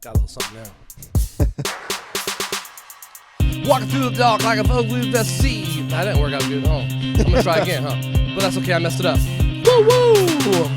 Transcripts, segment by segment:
Got a little something now. Walking through the dark like a bug with the sea. That didn't work out good. Oh, I'm gonna try again, huh? But that's okay. I messed it up. Woo woo!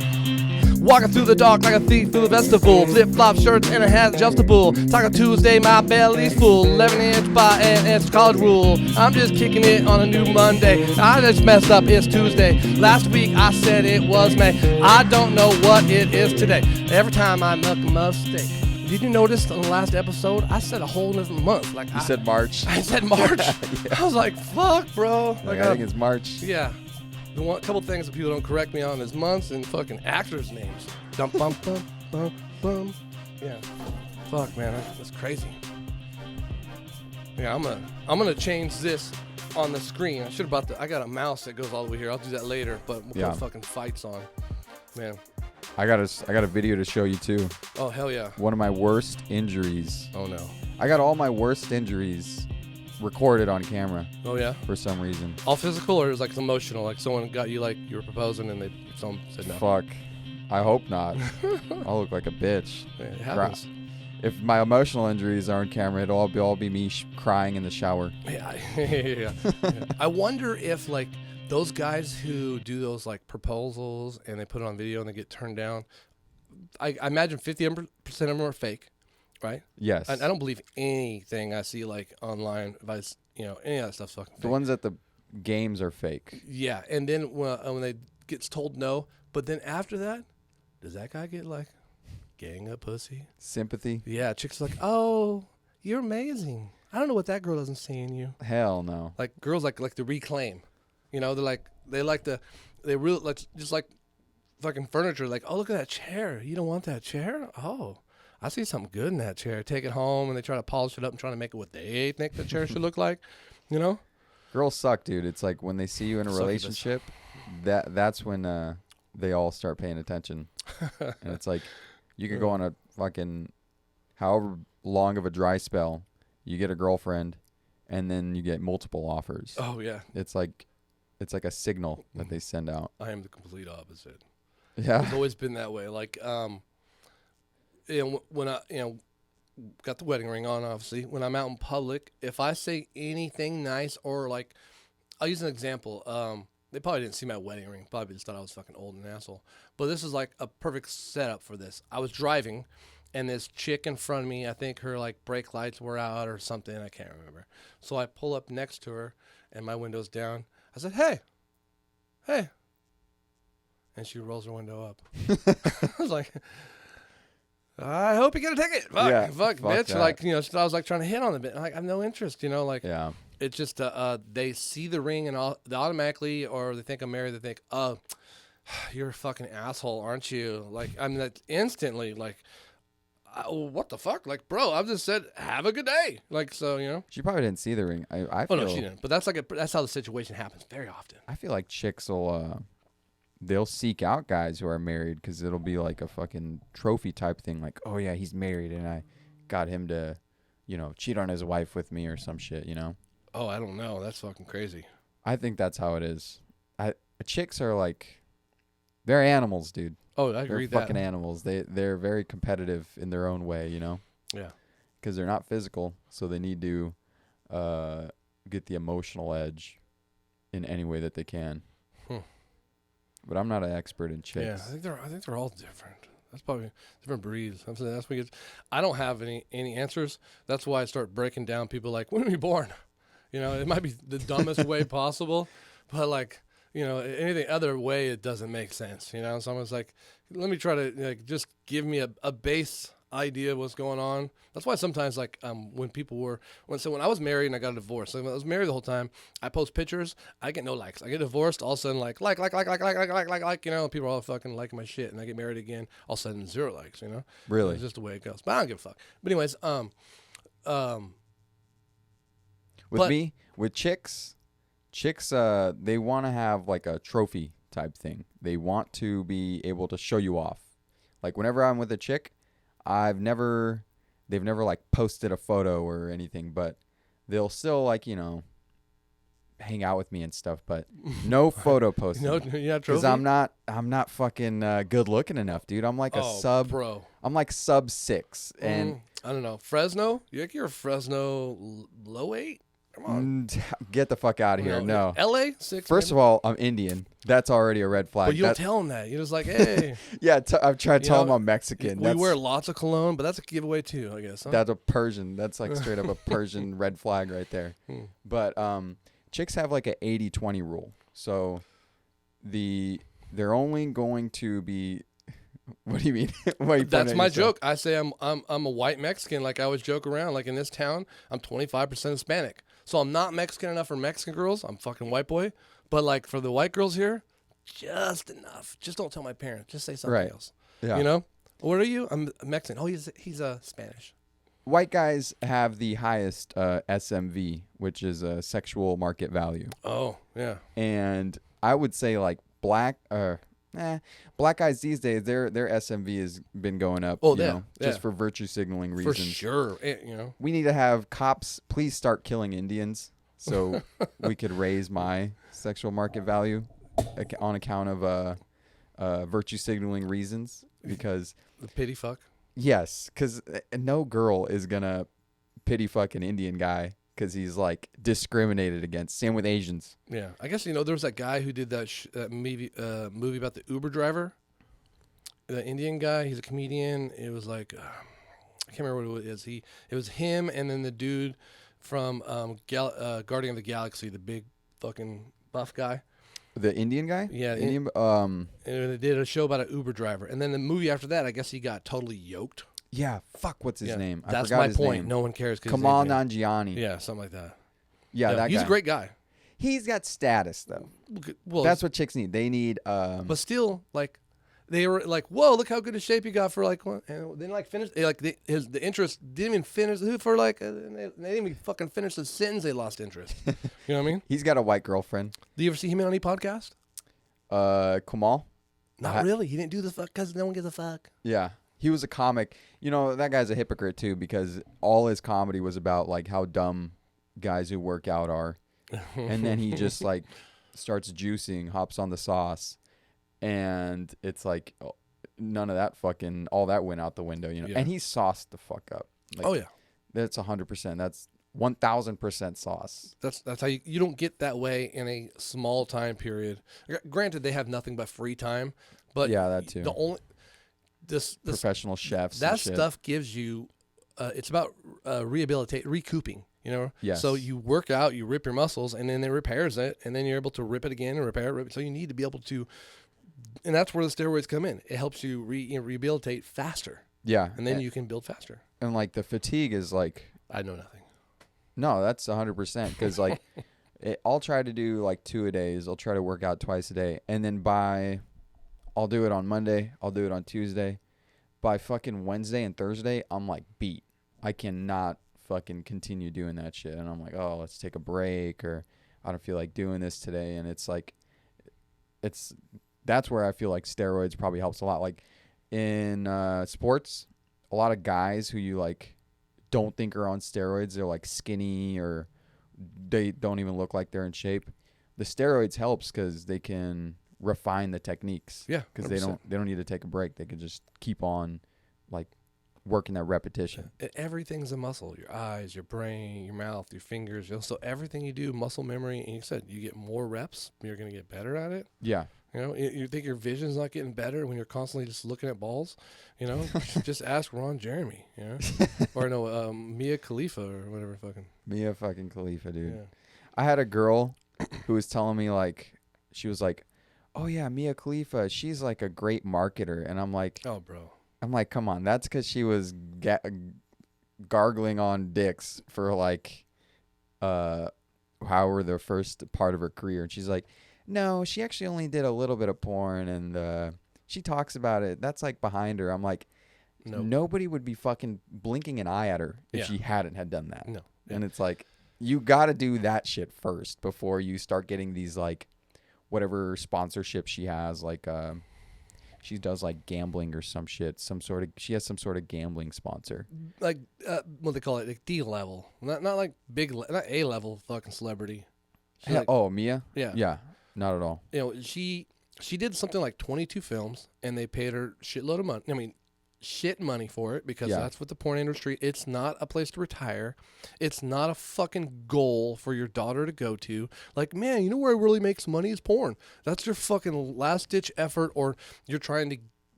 Walking through the dark like a thief through the festival. Flip-flop shirts and a hat adjustable. Taco Tuesday, my belly's full. 11-inch by and it's college rule. I'm just kicking it on a new Monday. I just messed up, it's Tuesday. Last week I said it was May. I don't know what it is today. Every time I make a mistake. Did you notice in the last episode, I said a whole different month. Like you said March. I said March. Yeah. I was like, fuck, bro. Like, I think it's March. Yeah. The one couple things that people don't correct me on is months and fucking actors' names. Dum bum bum bum bum. Yeah. Fuck, man, that's crazy. Yeah, I'm gonna change this on the screen. I should have I got a mouse that goes all the way here. I'll do that later. But we'll put fucking fights on, man. I got a video to show you too. Oh hell yeah. One of my worst injuries. Oh no. I got all my worst injuries recorded on camera. Oh yeah. For some reason. All physical or is like emotional? Like someone got you like you were proposing and someone said no. Fuck. I hope not. I'll look like a bitch. Yeah, it happens. If my emotional injuries are on camera, it'll all be me crying in the shower. Yeah. I wonder if like those guys who do those like proposals and they put it on video and they get turned down. I imagine 50% of them are fake. Right? Yes. I don't believe anything I see like online. Any of that stuff's fucking fake. The ones at the games are fake. Yeah, and then when they gets told no, but then after that, does that guy get like gang up pussy? Sympathy? Yeah, chicks are like, oh, you're amazing. I don't know what that girl doesn't see in you. Hell no. Like girls like to reclaim. You know, they really like just like fucking furniture. Like, oh, look at that chair. You don't want that chair? Oh. I see something good in that chair. Take it home, and they try to polish it up and try to make it what they think the chair should look like. You know? Girls suck, dude. It's like when they see you in a relationship, that's when they all start paying attention. And it's like you could go on a fucking however long of a dry spell, you get a girlfriend, and then you get multiple offers. Oh, yeah. It's like a signal that they send out. I am the complete opposite. Yeah. It's always been that way. Like, when I, got the wedding ring on, obviously, when I'm out in public, if I say anything nice or like, I'll use an example. They probably didn't see my wedding ring. Probably just thought I was fucking old and an asshole. But this is like a perfect setup for this. I was driving, and this chick in front of me, I think her like brake lights were out or something. I can't remember. So I pull up next to her, and my window's down. I said, hey. And she rolls her window up. I was like... I hope you get a ticket. Fuck, bitch. That. Like, I was like trying to hit on the bit. Like, I have no interest, Yeah. It's just, they see the ring and they automatically, or they think I'm married, they think, oh, you're a fucking asshole, aren't you? Like, I mean, that instantly, like, what the fuck? Like, bro, I've just said, have a good day. Like, so, She probably didn't see the ring. I feel, no, she didn't. But that's how the situation happens very often. I feel like chicks will, they'll seek out guys who are married because it'll be like a fucking trophy type thing. Like, oh, yeah, he's married and I got him to, cheat on his wife with me or some shit, Oh, I don't know. That's fucking crazy. I think that's how it is. Chicks are like, they're animals, dude. Oh, I agree with that. They're fucking animals. They're very competitive in their own way, Yeah. Because they're not physical, so they need to get the emotional edge in any way that they can. But I'm not an expert in chicks. Yeah, I think they're all different. That's probably different breeds. That's what I don't have any answers. That's why I start breaking down people like, when were you born? It might be the dumbest way possible, but like, anything other way, it doesn't make sense. Someone's like, let me try to just give me a base idea of what's going on. That's why sometimes like when I was married and I got a divorce, so when I was married the whole time, I post pictures, I get no likes. I get divorced, all of a sudden like people are all fucking liking my shit, and I get married again, all of a sudden 0 likes. Really, it's just the way it goes. But I don't give a fuck. But anyways, with chicks, they want to have like a trophy type thing. They want to be able to show you off. Like whenever I'm with a chick, they've never like posted a photo or anything, but they'll still like, hang out with me and stuff, but no photo posting. No, yeah, because I'm not fucking good looking enough, dude. I'm like bro. I'm like sub 6, and I don't know. Fresno? You think you're a Fresno low 8? Come on. Get the fuck out of here. No. LA 6. First of all, I'm Indian. That's already a red flag. But you don't tell them that. You're just like, hey. Yeah, I'm trying to tell them know, I'm Mexican. We wear lots of cologne, but that's a giveaway too, I guess. Huh? That's a Persian. That's like straight up a Persian red flag right there. But chicks have like an 80-20 rule. So they're only going to be. What do you mean? That's my joke. I say I'm a white Mexican. Like I always joke around. Like in this town, I'm 25% Hispanic. So I'm not Mexican enough for Mexican girls. I'm fucking white boy. But like for the white girls here, just enough. Just don't tell my parents. Just say something else. Yeah. You know? What are you? I'm Mexican. Oh, he's Spanish. White guys have the highest SMV, which is a sexual market value. Oh, yeah. And I would say like black guys these days, their SMV has been going up. Oh, you yeah, know, just for virtue signaling For reasons. sure. You know. We need to have cops please start killing Indians so we could raise my sexual market value on account of virtue signaling reasons. Because the pity fuck. Yes, because no girl is gonna pity fuck an Indian guy because he's like discriminated against. Same with Asians. Yeah, I guess there was that guy who did that movie about the Uber driver, the Indian guy. He's a comedian. It was like I can't remember what it is. It was him and then the dude from Guardian of the Galaxy, the big fucking buff guy. The Indian guy? Yeah. Indian. And they did a show about an Uber driver, and then the movie after that, I guess he got totally yoked. Yeah. Fuck. What's his name? I That's forgot my his point. name. No one cares. Kamal Nanjiani. Yeah, something like that. Yeah, that he's guy. a great guy. He's got status though. Well, that's what chicks need. They need. But still, like, they were like, "Whoa, look how good a shape you got for like." And then like finished like the interest didn't even finish for like they didn't even fucking finish the sentence. They lost interest. You know what I mean? He's got a white girlfriend. Do you ever see him on any podcast? Kamal. Not really. He didn't do the fuck because no one gives a fuck. Yeah. He was a comic. You know, that guy's a hypocrite too because all his comedy was about like how dumb guys who work out are. And then he just like starts juicing, hops on the sauce, and it's like none of that fucking all that went out the window, you know. Yeah. And he sauced the fuck up. Like, oh yeah. That's 100%. That's 1,000% sauce. That's how you don't get that way in a small time period. Granted, they have nothing but free time, but yeah, that too. The only this professional chefs. That and shit. stuff gives you. It's about recouping. You know. Yes. So you work out, you rip your muscles, and then it repairs it, and then you're able to rip it again and repair it. So you need to be able to, and that's where the steroids come in. It helps you rehabilitate faster. Yeah. And then you can build faster. And like the fatigue is like. I know nothing. No, that's 100% because like I'll try to do like 2 a days. I'll try to work out twice a day, and then I'll do it on Monday. I'll do it on Tuesday. By fucking Wednesday and Thursday, I'm like beat. I cannot fucking continue doing that shit, and I'm like, oh, let's take a break, or I don't feel like doing this today, and it's like, that's where I feel like steroids probably helps a lot. Like in sports, a lot of guys who you like don't think are on steroids, they're like skinny or they don't even look like they're in shape. The steroids helps because they can refine the techniques. Yeah, because they don't need to take a break. They can just keep on like working that repetition. Everything's a muscle. Your eyes, your brain, your mouth, your fingers. So everything you do, muscle memory. And you said you get more reps, you're gonna get better at it. Yeah. You know, you think your vision's not getting better when you're constantly just looking at balls. You know, just ask Ron Jeremy. You know, or no, Mia Khalifa or whatever. Mia fucking Khalifa, dude. Yeah. I had a girl who was telling me like, she was like, "Oh yeah, Mia Khalifa, she's like a great marketer," and I'm like, "Oh, bro." I'm like, come on, that's because she was gargling on dicks for like, however the first part of her career, and she's like, no, she actually only did a little bit of porn, and she talks about it. That's like behind her. I'm like, nope. Nobody would be fucking blinking an eye at her if she had done that. No, and it's like, you got to do that shit first before you start getting these like, whatever sponsorship she has, like. She does like gambling or some shit. She has some sort of gambling sponsor. Like what they call it, like D level, not like not A level fucking celebrity. Yeah, like, Mia. Yeah, yeah, not at all. You know, she did something like 22 films, and they paid her shitload of money. I mean, shit money for it because Yeah. that's what the porn industry. It's not a place to retire. It's not a fucking goal for your daughter to go to. Like, man, you know where it really makes money is porn. That's your fucking last ditch effort, or you're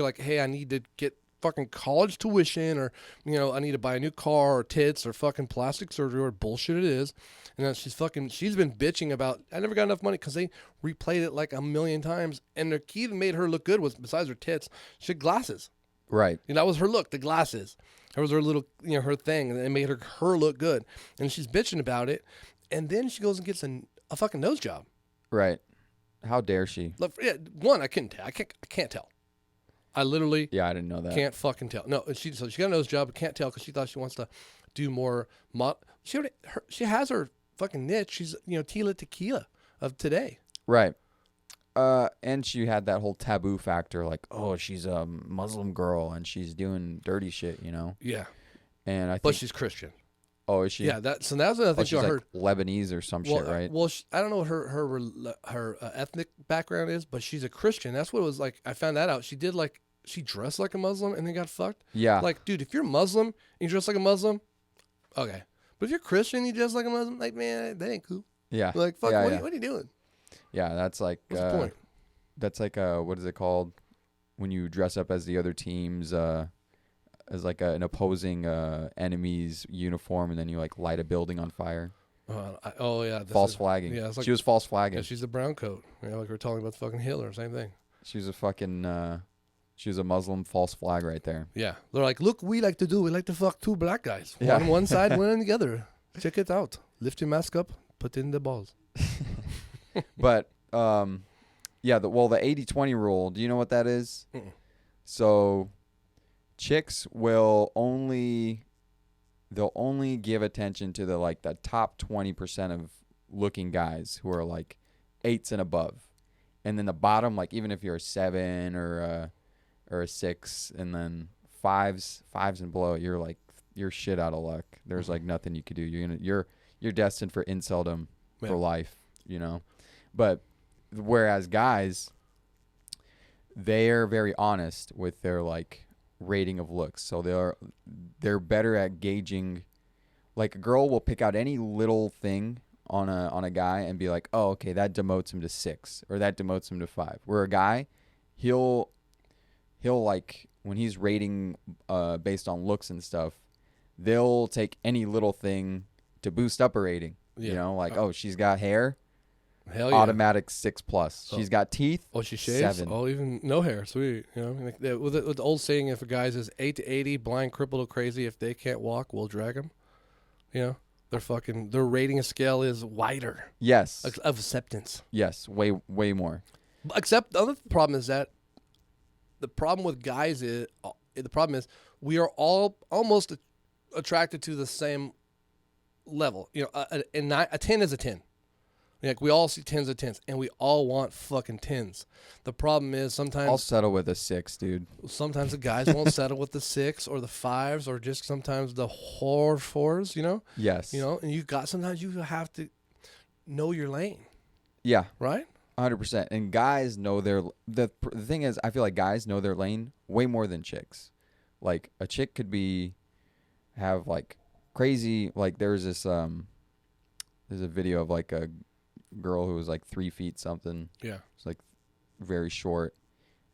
like, hey, I need to get fucking college tuition, or I need to buy a new car, or tits, or fucking plastic surgery, or bullshit it is. And then she's been bitching about, I never got enough money because they replayed it like a million times. And the key that made her look good was, besides her tits, she had glasses. Right. That was her look, the glasses. That was her little, her thing. And it made her look good. And she's bitching about it. And then she goes and gets a fucking nose job. Right. How dare she? Like, yeah, one, I couldn't tell. I can't tell. I literally Yeah, I didn't know that. can't fucking tell. No, she got a nose job, but can't tell because she thought she wants to do more. She has her fucking niche. She's Tila Tequila of today. Right. And she had that whole taboo factor, like, oh, she's a Muslim girl and she's doing dirty shit, Yeah, And I think, but she's Christian. oh, is she? Yeah, that's another thing she's I like heard. Lebanese or some shit, right? Well, I don't know what her ethnic background is, but she's a Christian. That's what it was like. I found that out. She dressed like a Muslim and then got fucked. Yeah. Like, dude, if you're Muslim and you dress like a Muslim, okay. But if you're Christian and you dress like a Muslim, like, man, that ain't cool. Yeah. Like, fuck, Yeah, what are you doing? Yeah, that's like, What's the point? that's like, what is it called? When you dress up as the other team's, as like an opposing enemy's uniform, and then you like light a building on fire. Yeah. False flagging. Yeah, it's like, she was false flagging. yeah, she's a brown coat. Like we're talking about the fucking Hitler, same thing. She was a fucking, she was a Muslim false flag right there. Yeah. They're like, look, we like to fuck two black guys. Yeah. One on one side, one on the other. Check it out. Lift your mask up, put it in the balls. But, yeah, the 80-20 rule, do you know what that is? Mm-mm. So chicks will they'll only give attention to the top 20% of looking guys who are like 8s and above. And then the bottom, like even if you're a 7 or a 6, and then 5s and below, you're shit out of luck. There's like nothing you could do. You're destined for inceldom for life, But whereas guys, they're very honest with their like rating of looks. So they're better at gauging. Like a girl will pick out any little thing on a guy and be like, oh, okay, that demotes him to 6 or that demotes him to 5. Where a guy, he'll like when he's rating based on looks and stuff, they'll take any little thing to boost up a rating. Yeah. Oh, she's got hair. Hell yeah. Automatic 6+. She's got teeth. Oh, she shaves. 7. Oh, even no hair. Sweet. Like with the old saying, if a guy's is 8 to 80, blind, crippled, or crazy, if they can't walk, we'll drag them. Their rating scale is wider. Yes. Of acceptance. Yes. Way more. Except the other problem is that the problem with guys is we are all almost attracted to the same level. A 10 is a 10. Like we all see 10s of 10s, and we all want fucking 10s. The problem is sometimes I'll settle with a 6, dude. Sometimes the guys won't settle with the 6 or the 5s or just sometimes the 4s. Yes. And sometimes you have to know your lane. Yeah. Right. 100%. And guys know the thing is, I feel like guys know their lane way more than chicks. Like a chick could have like crazy, like there's a video of like a girl who was like 3 feet something. Yeah. It's like very short.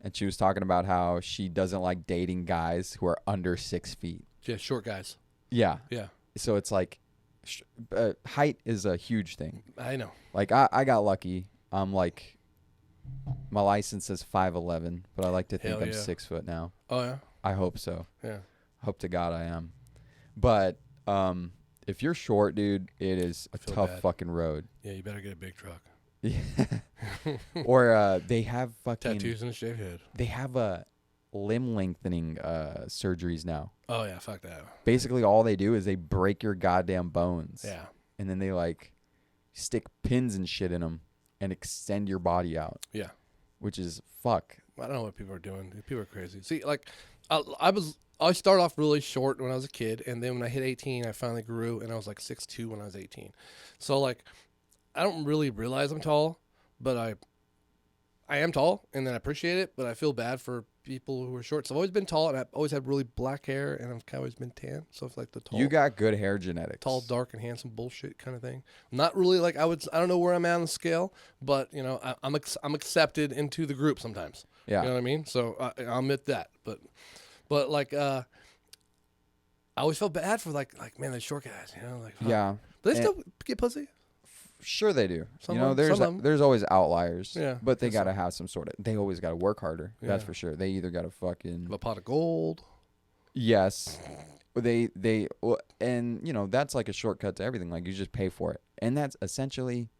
And she was talking about how she doesn't like dating guys who are under 6 feet. Yeah, short guys. Yeah. Yeah. So it's like height is a huge thing. I know. Like I got lucky. I'm like, my license says 5'11", but I like to think Hell I'm yeah. 6 foot now. Oh yeah. I hope so. Yeah. Hope to God I am. But if you're short, dude, it is a feel tough bad. fucking road. Yeah, you better get a big truck. Yeah. Or they have fucking Tattoos and a shaved head. They have limb lengthening surgeries now. Oh yeah, fuck that. Basically, all they do is they break your goddamn bones. Yeah. And then they like stick pins and shit in them and extend your body out. Yeah. Which is fuck. I don't know what people are doing. People are crazy. See, like, I started off really short when I was a kid, and then when I hit 18, I finally grew, and I was like 6'2" when I was 18. So like, I don't really realize I'm tall, but I am tall, and then I appreciate it, but I feel bad for people who are short. So I've always been tall, and I've always had really black hair, and I've kind of always been tan. So it's like the You got good hair genetics. tall, dark, and handsome bullshit kind of thing. Not really like I don't know where I'm at on the scale, but you know, I'm accepted into the group sometimes. Yeah. You know what I mean? So I'll admit that. But like I always felt bad for like man, those short guys. You know, like fuck. Yeah. But they still get pussy. Sure they do. Some you know, of 'em- some of 'em. there's always outliers. Yeah, But they guess got to so. have some sort of, they always got to work harder. That's Yeah. for sure. They either got to fucking, A pot of gold. yes. Well, and you know, that's like a shortcut to everything. Like you just pay for it. And that's essentially,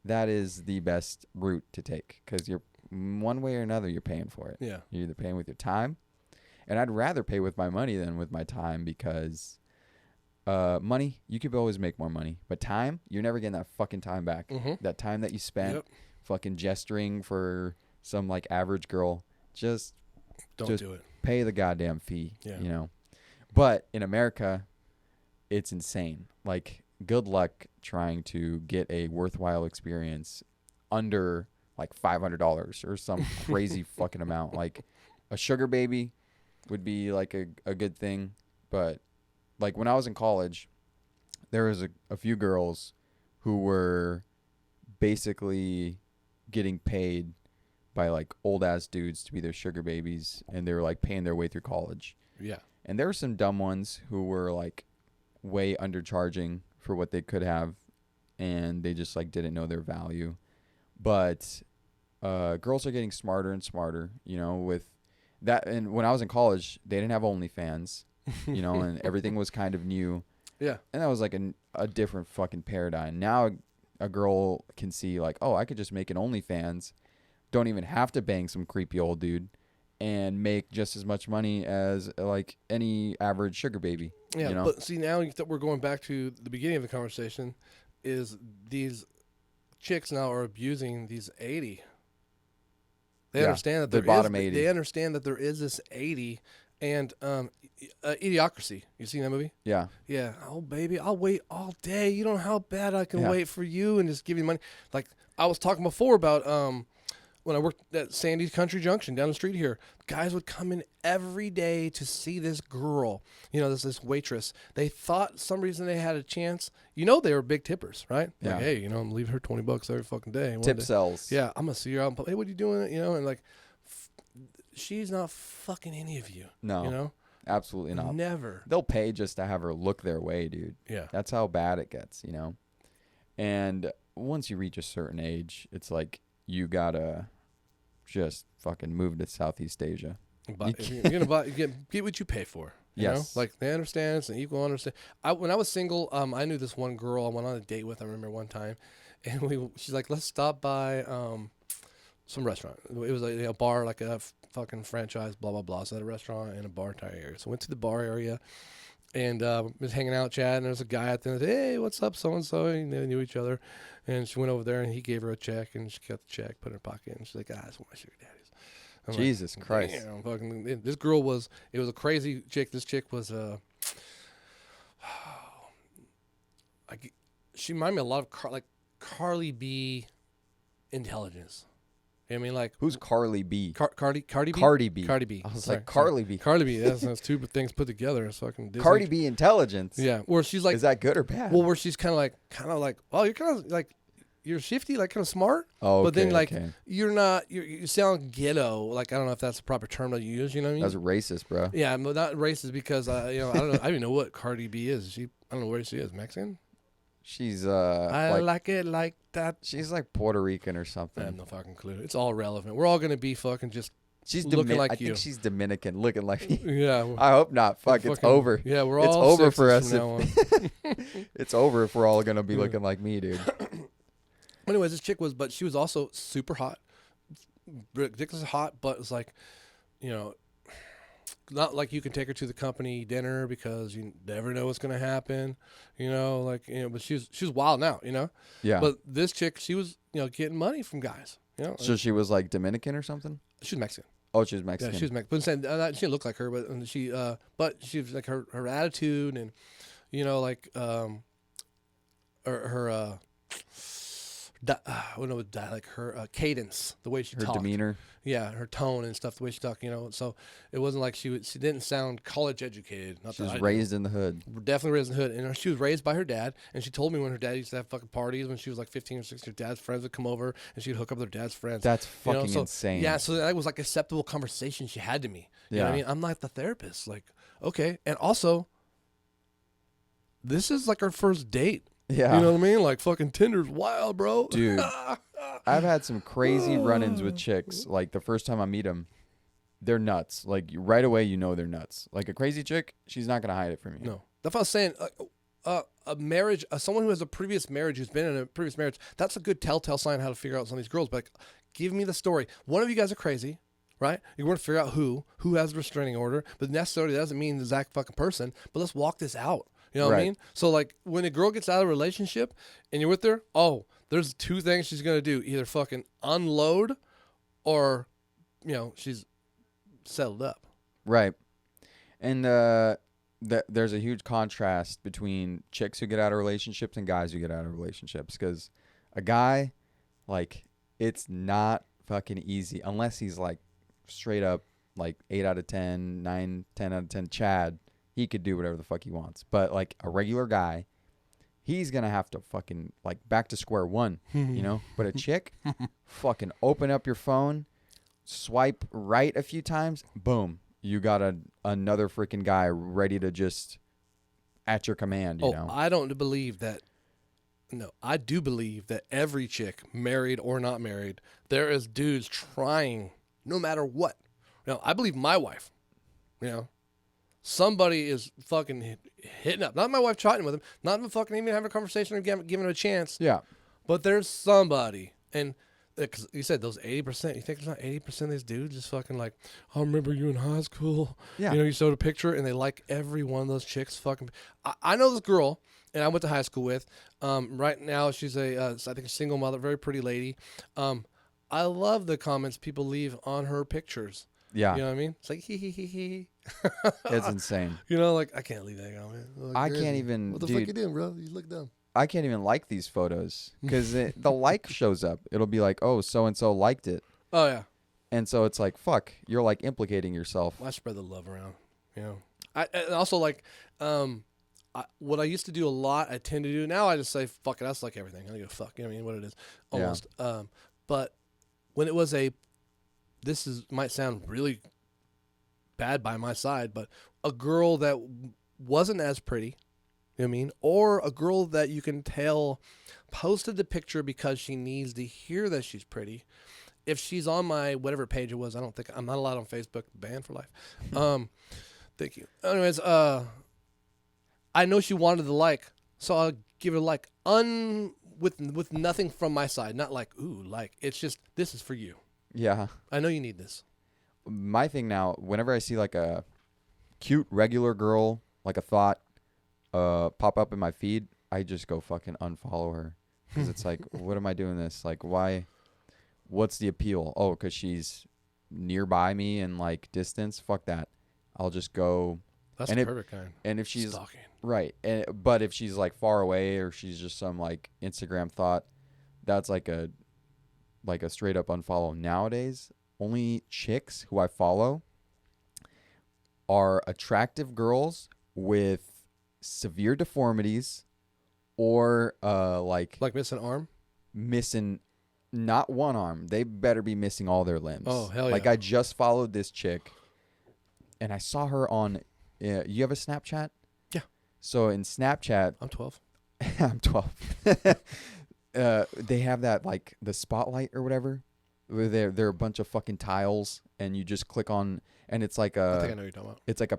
that is the best route to take, because you're one way or another, you're paying for it. Yeah. You're either paying with your time, and I'd rather pay with my money than with my time, because money, you could always make more money, but time, you're never getting that fucking time back. Mm-hmm. That time that you spent Yep. fucking gesturing for some like average girl, just Don't do it. pay the goddamn fee. Yeah. You know. But in America, it's insane. Like, good luck trying to get a worthwhile experience under like $500 or some crazy fucking amount. Like, a sugar baby would be like a good thing. But like when I was in college, there was a few girls who were basically getting paid by like old ass dudes to be their sugar babies, and they were like paying their way through college. Yeah. And there were some dumb ones who were like way undercharging for what they could have, and they just like didn't know their value. But girls are getting smarter and smarter, you know, with that. And when I was in college, they didn't have OnlyFans, you know, and everything was kind of new. Yeah. And that was like a different fucking paradigm. Now a girl can see like, oh, I could just make an OnlyFans, don't even have to bang some creepy old dude, and make just as much money as like any average sugar baby. Yeah, you know? but see, now that we're going back to the beginning of the conversation, is these chicks now are abusing these 80. They Yeah, understand that the there is. bottom 80. They understand that there is this 80, and Idiocracy. You seen that movie? Yeah. Yeah. Oh, baby, I'll wait all day. You don't know how bad I can Yeah. wait for you and just give you money. Like I was talking before about when I worked at Sandy's Country Junction down the street here, guys would come in every day to see this girl. You know, this waitress. They thought some reason they had a chance. You know, they were big tippers, right? Yeah. Like, hey, you know, I'm leaving her $20 every fucking day. One Tip day. sells. Yeah, I'm gonna see her out. Hey, what are you doing? You know, and like, she's not fucking any of you. No. You know, Absolutely not. never. They'll pay just to have her look their way, dude. Yeah. That's how bad it gets, you know? And once you reach a certain age, it's like you gotta just fucking move to Southeast Asia. But if you're gonna buy, get what you pay for. You Yes. know? Like they understand, it's an equal understand. When I was single, I knew this one girl I went on a date with. I remember one time, and she's like, let's stop by some restaurant. It was like a bar, like a fucking franchise, blah blah blah. So I had a restaurant and a bar entire area. So I went to the bar area, and was hanging out, chatting. There was a guy at the end. Hey, what's up, so and so? And they knew each other, and she went over there, and he gave her a check, and she got the check, put it in her pocket, and she's like, that's one of my sugar daddies. I'm like, Jesus Christ. damn, fucking, this girl was, it was a crazy chick. This chick was, she reminded me a lot of like Carly B intelligence. You know what I mean? Like, Who's Carly B? Cardi B? Cardi B. Cardi B. I was Sorry, like, Carly B. Cardi B. That's two things put together. It's fucking Disney. Cardi B intelligence. Yeah. Where she's like, Is that good or bad? well, where she's kind of like, well, you're kind of like, you're shifty, like kind of smart. oh, But then, okay, like, okay. you're not, you sound ghetto. Like, I don't know if that's the proper term to use. You know what I mean? That's racist, bro. Yeah, but not racist because, you know, I don't know. I don't even know what Cardi B is. I don't know where she is. Mexican? She's I like, like it like that. she's like Puerto Rican or I have something. no fucking clue. It's all relevant. We're all going to be fucking just, She's looking like I you. think she's Dominican, looking like me. yeah. I hope not. Fuck, it's fucking- over. Yeah, we're It's all over for 60s us from now on. It's over if we're all gonna be looking like me, dude. Anyways, this chick was, but she was also super hot, ridiculously hot, but it's like, you know, not like you can take her to the company dinner because you never know what's gonna happen, you know, like, you know, but she was wild now, you know. Yeah. But this chick, she was, you know, getting money from guys, you know. So she was like Dominican or something? She was Mexican. Oh, she was Yeah, Mexican. she was Mexican. But saying, she didn't look like her, but she was like her attitude and, you know, like her like her cadence, the way she Her talked. demeanor. Yeah, her tone and stuff, the way she talked, so it wasn't like she didn't sound college educated. Not She that was I raised in the hood. definitely raised in the hood, and she was raised by her dad. And she told me when her dad used to have fucking parties when she was like 15 or 16, her dad's friends would come over and she'd hook up with her dad's friends. That's You know, fucking so, insane. Yeah, so that was like acceptable conversation she had to me. You know what I Yeah. mean? I'm not the therapist. Like, okay, and also, this is like our first date. Yeah. You know what I mean? Like fucking Tinder's wild, bro. Dude, I've had some crazy run-ins with chicks. Like the first time I meet them, they're nuts. Like right away, you know they're nuts. Like a crazy chick, she's not gonna hide it from you. No, that's what I was saying. A marriage, someone who has a previous marriage, who's been in a previous marriage, that's a good telltale sign how to figure out some of these girls. But like, give me the story. One of you guys are crazy, right? You want to figure out who has the restraining order, but necessarily that doesn't mean the exact fucking person. But let's walk this out. You know what I Right. mean? So like when a girl gets out of a relationship and you're with her, there's two things she's gonna do: either fucking unload, or she's settled up. Right. And there's a huge contrast between chicks who get out of relationships and guys who get out of relationships. Because a guy, like, it's not fucking easy unless he's like straight up like 8 out of 10, 9, 10 out of 10 Chad. He could do whatever the fuck he wants. But like a regular guy, he's going to have to fucking like back to square one, you know? But a chick, fucking open up your phone, swipe right a few times, boom. You got another freaking guy ready to just at your command, you know? I don't believe that. No, I do believe that every chick, married or not married, there is dudes trying no matter what. I believe my wife, somebody is fucking hitting up. Not my wife chatting with him, not even fucking even having a conversation or giving him a chance. Yeah. But there's somebody. And because you said those 80%, you think there's not 80% of these dudes just fucking like, I remember you in high school. Yeah. You showed a picture and they like every one of those chicks fucking. I know this girl and I went to high school with. Right now she's I think a single mother, very pretty lady. I love the comments people leave on her pictures. Yeah. You know what I mean? It's like, hee hee hee hee. It's insane. Like, I can't leave that comment. Like, I can't even, what the dude, fuck you doing, bro? You look dumb. I can't even like these photos because the like shows up. It'll be like, oh, so-and-so liked it. Oh, yeah. And so it's like, fuck, you're like implicating yourself. I spread the love around. And also like, what I used to do a lot, I tend to do now. I just say fuck it. That's like everything. I don't give a fuck. You know what I mean? What it is, almost. Yeah. But when it was might sound really bad by my side, but a girl that wasn't as pretty. You know what I mean? Or a girl that you can tell posted the picture because she needs to hear that she's pretty. If she's on my whatever page it was, I'm not allowed on Facebook, banned for life. Thank you. Anyways, I know she wanted the like, so I'll give her a like with nothing from my side. Not like, ooh, like. It's just, this is for you. Yeah. I know you need this. My thing now, whenever I see like a cute regular girl, like a thought, pop up in my feed, I just go fucking unfollow her. Because it's like, what am I doing this? Like, why? What's the appeal? Oh, because she's nearby me and like distance? Fuck that. I'll just go. That's the perfect kind. And if she's stalking. Right. But if she's like far away or she's just some like Instagram thought, that's like a straight up unfollow. Nowadays, only chicks who I follow are attractive girls with severe deformities or like missing an arm? Missing not one arm. They better be missing all their limbs. Oh, hell yeah. Like I just followed this chick and I saw her on you have a Snapchat? Yeah. So in Snapchat, I'm 12. I'm 12. They have that like the spotlight or whatever. Where they're a bunch of fucking tiles and you just click on and it's like I think I know what you're talking about. It's like a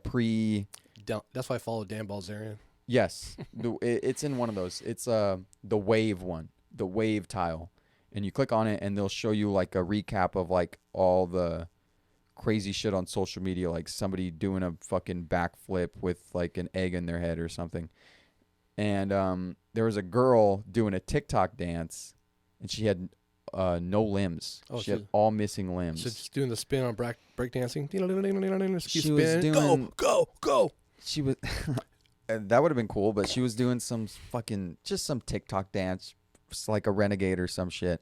That's why I follow Dan Balzerian. Yes. It's in one of those. It's the wave one, the wave tile. And you click on it and they'll show you like a recap of like all the crazy shit on social media, like somebody doing a fucking backflip with like an egg in their head or something. And there was a girl doing a TikTok dance and she had no limbs. She had all missing limbs. So just doing the spin on breakdancing. She was doing go. She was that would have been cool, but she was doing some fucking just some TikTok dance it's like a renegade or some shit.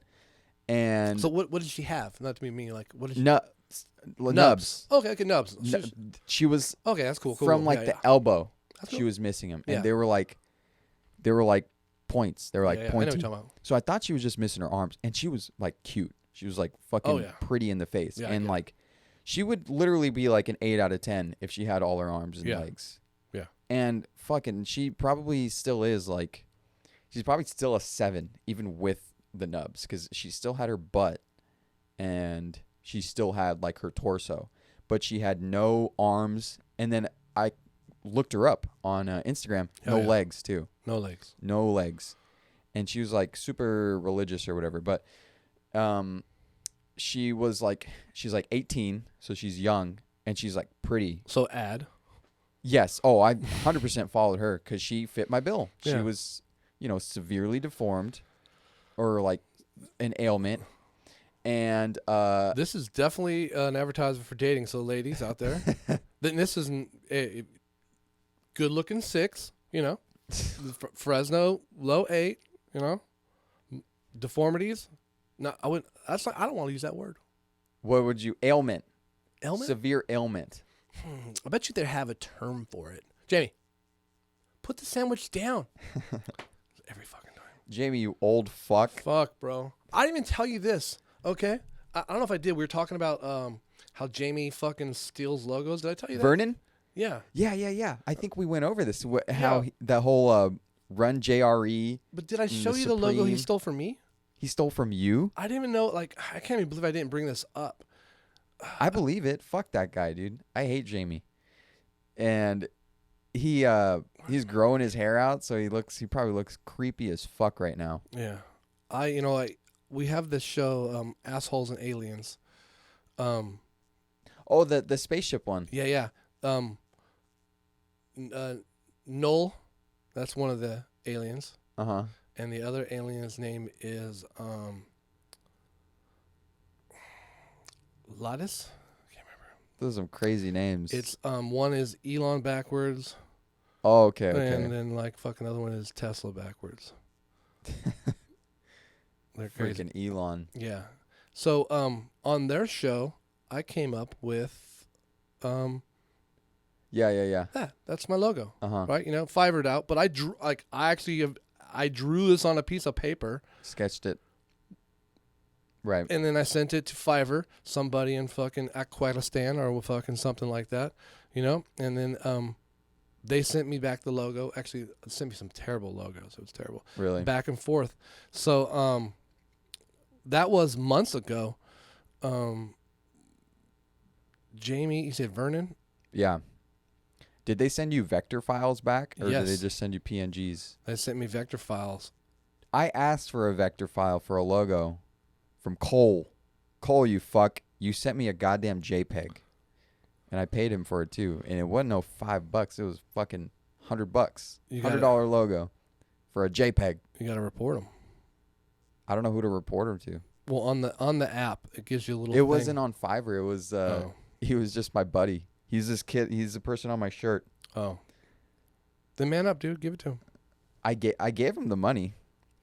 And So what did she have? Not to be mean, like what did she? nubs. Okay, nubs. She was Okay, that's cool. from like the elbow. That's She cool. was missing them, Yeah. and they were like points. They were like I know what pointy. you're talking about. So I thought she was just missing her arms, and she was like cute. She was like fucking pretty in the face, Yeah, and like she would literally be like an 8 out of 10 if she had all her arms and legs. Yeah. And fucking, she probably still is like, she's probably still a 7 even with the nubs, because she still had her butt, and she still had like her torso, but she had no arms. And then I looked her up on Instagram. No legs too. No legs. No legs. And she was like super religious or whatever. But she's like 18, so she's young, and she's like pretty. So ad. Yes. Oh, I 100% followed her because she fit my bill. She Yeah. was, severely deformed, or like an ailment. And this is definitely an advertisement for dating. So ladies out there, then this is a good-looking 6. Fresno low 8. Deformities. No, I would. That's like, I don't want to use that word. what would you ailment? Ailment. Severe ailment. I bet you they have a term for it. Jamie, put the sandwich down. Every fucking time. Jamie, you old fuck. Fuck, bro. I didn't even tell you this. Okay. I don't know if I did. We were talking about how Jamie fucking steals logos. Did I tell you that? Vernon? Yeah. Yeah. I think we went over this. How that whole run JRE. But did I show you the logo he stole from me? He stole from you? I didn't even know. Like, I can't even believe I didn't bring this up. I believe it. Fuck that guy, dude. I hate Jamie. And he's growing his hair out, so he probably looks creepy as fuck right now. Yeah. We have this show, Assholes and Aliens. Oh, the spaceship one. Yeah. Null, that's one of the aliens. Uh-huh. And the other alien's name is Lattice. I can't remember. Those are some crazy names. It's one is Elon backwards. Oh, okay. And then like fucking other one is Tesla backwards. They're crazy. Freaking Elon. Yeah. So on their show, I came up with Yeah. that's my logo. Uh-huh. Right? Fiverred out, but I drew this on a piece of paper. Sketched it. Right. And then I sent it to Fiverr, somebody in fucking Afghanistan or fucking something like that, And then they sent me back the logo. Actually, it sent me some terrible logos. It was terrible. Really? Back and forth. So that was months ago. Jamie, you said Vernon? Yeah. Did they send you vector files back, or Yes. did they just send you PNGs? They sent me vector files. I asked for a vector file for a logo from Cole. Cole, you fuck. You sent me a goddamn JPEG. And I paid him for it too. And it wasn't no $5. It was fucking $100. $100 logo for a JPEG. You got to report them. I don't know who to report him to. Well, on the app, it gives you a little It thing. wasn't on Fiverr. It was he was just my buddy. He's this kid. He's the person on my shirt. Oh. Then man up, dude. Give it to him. I gave him the money,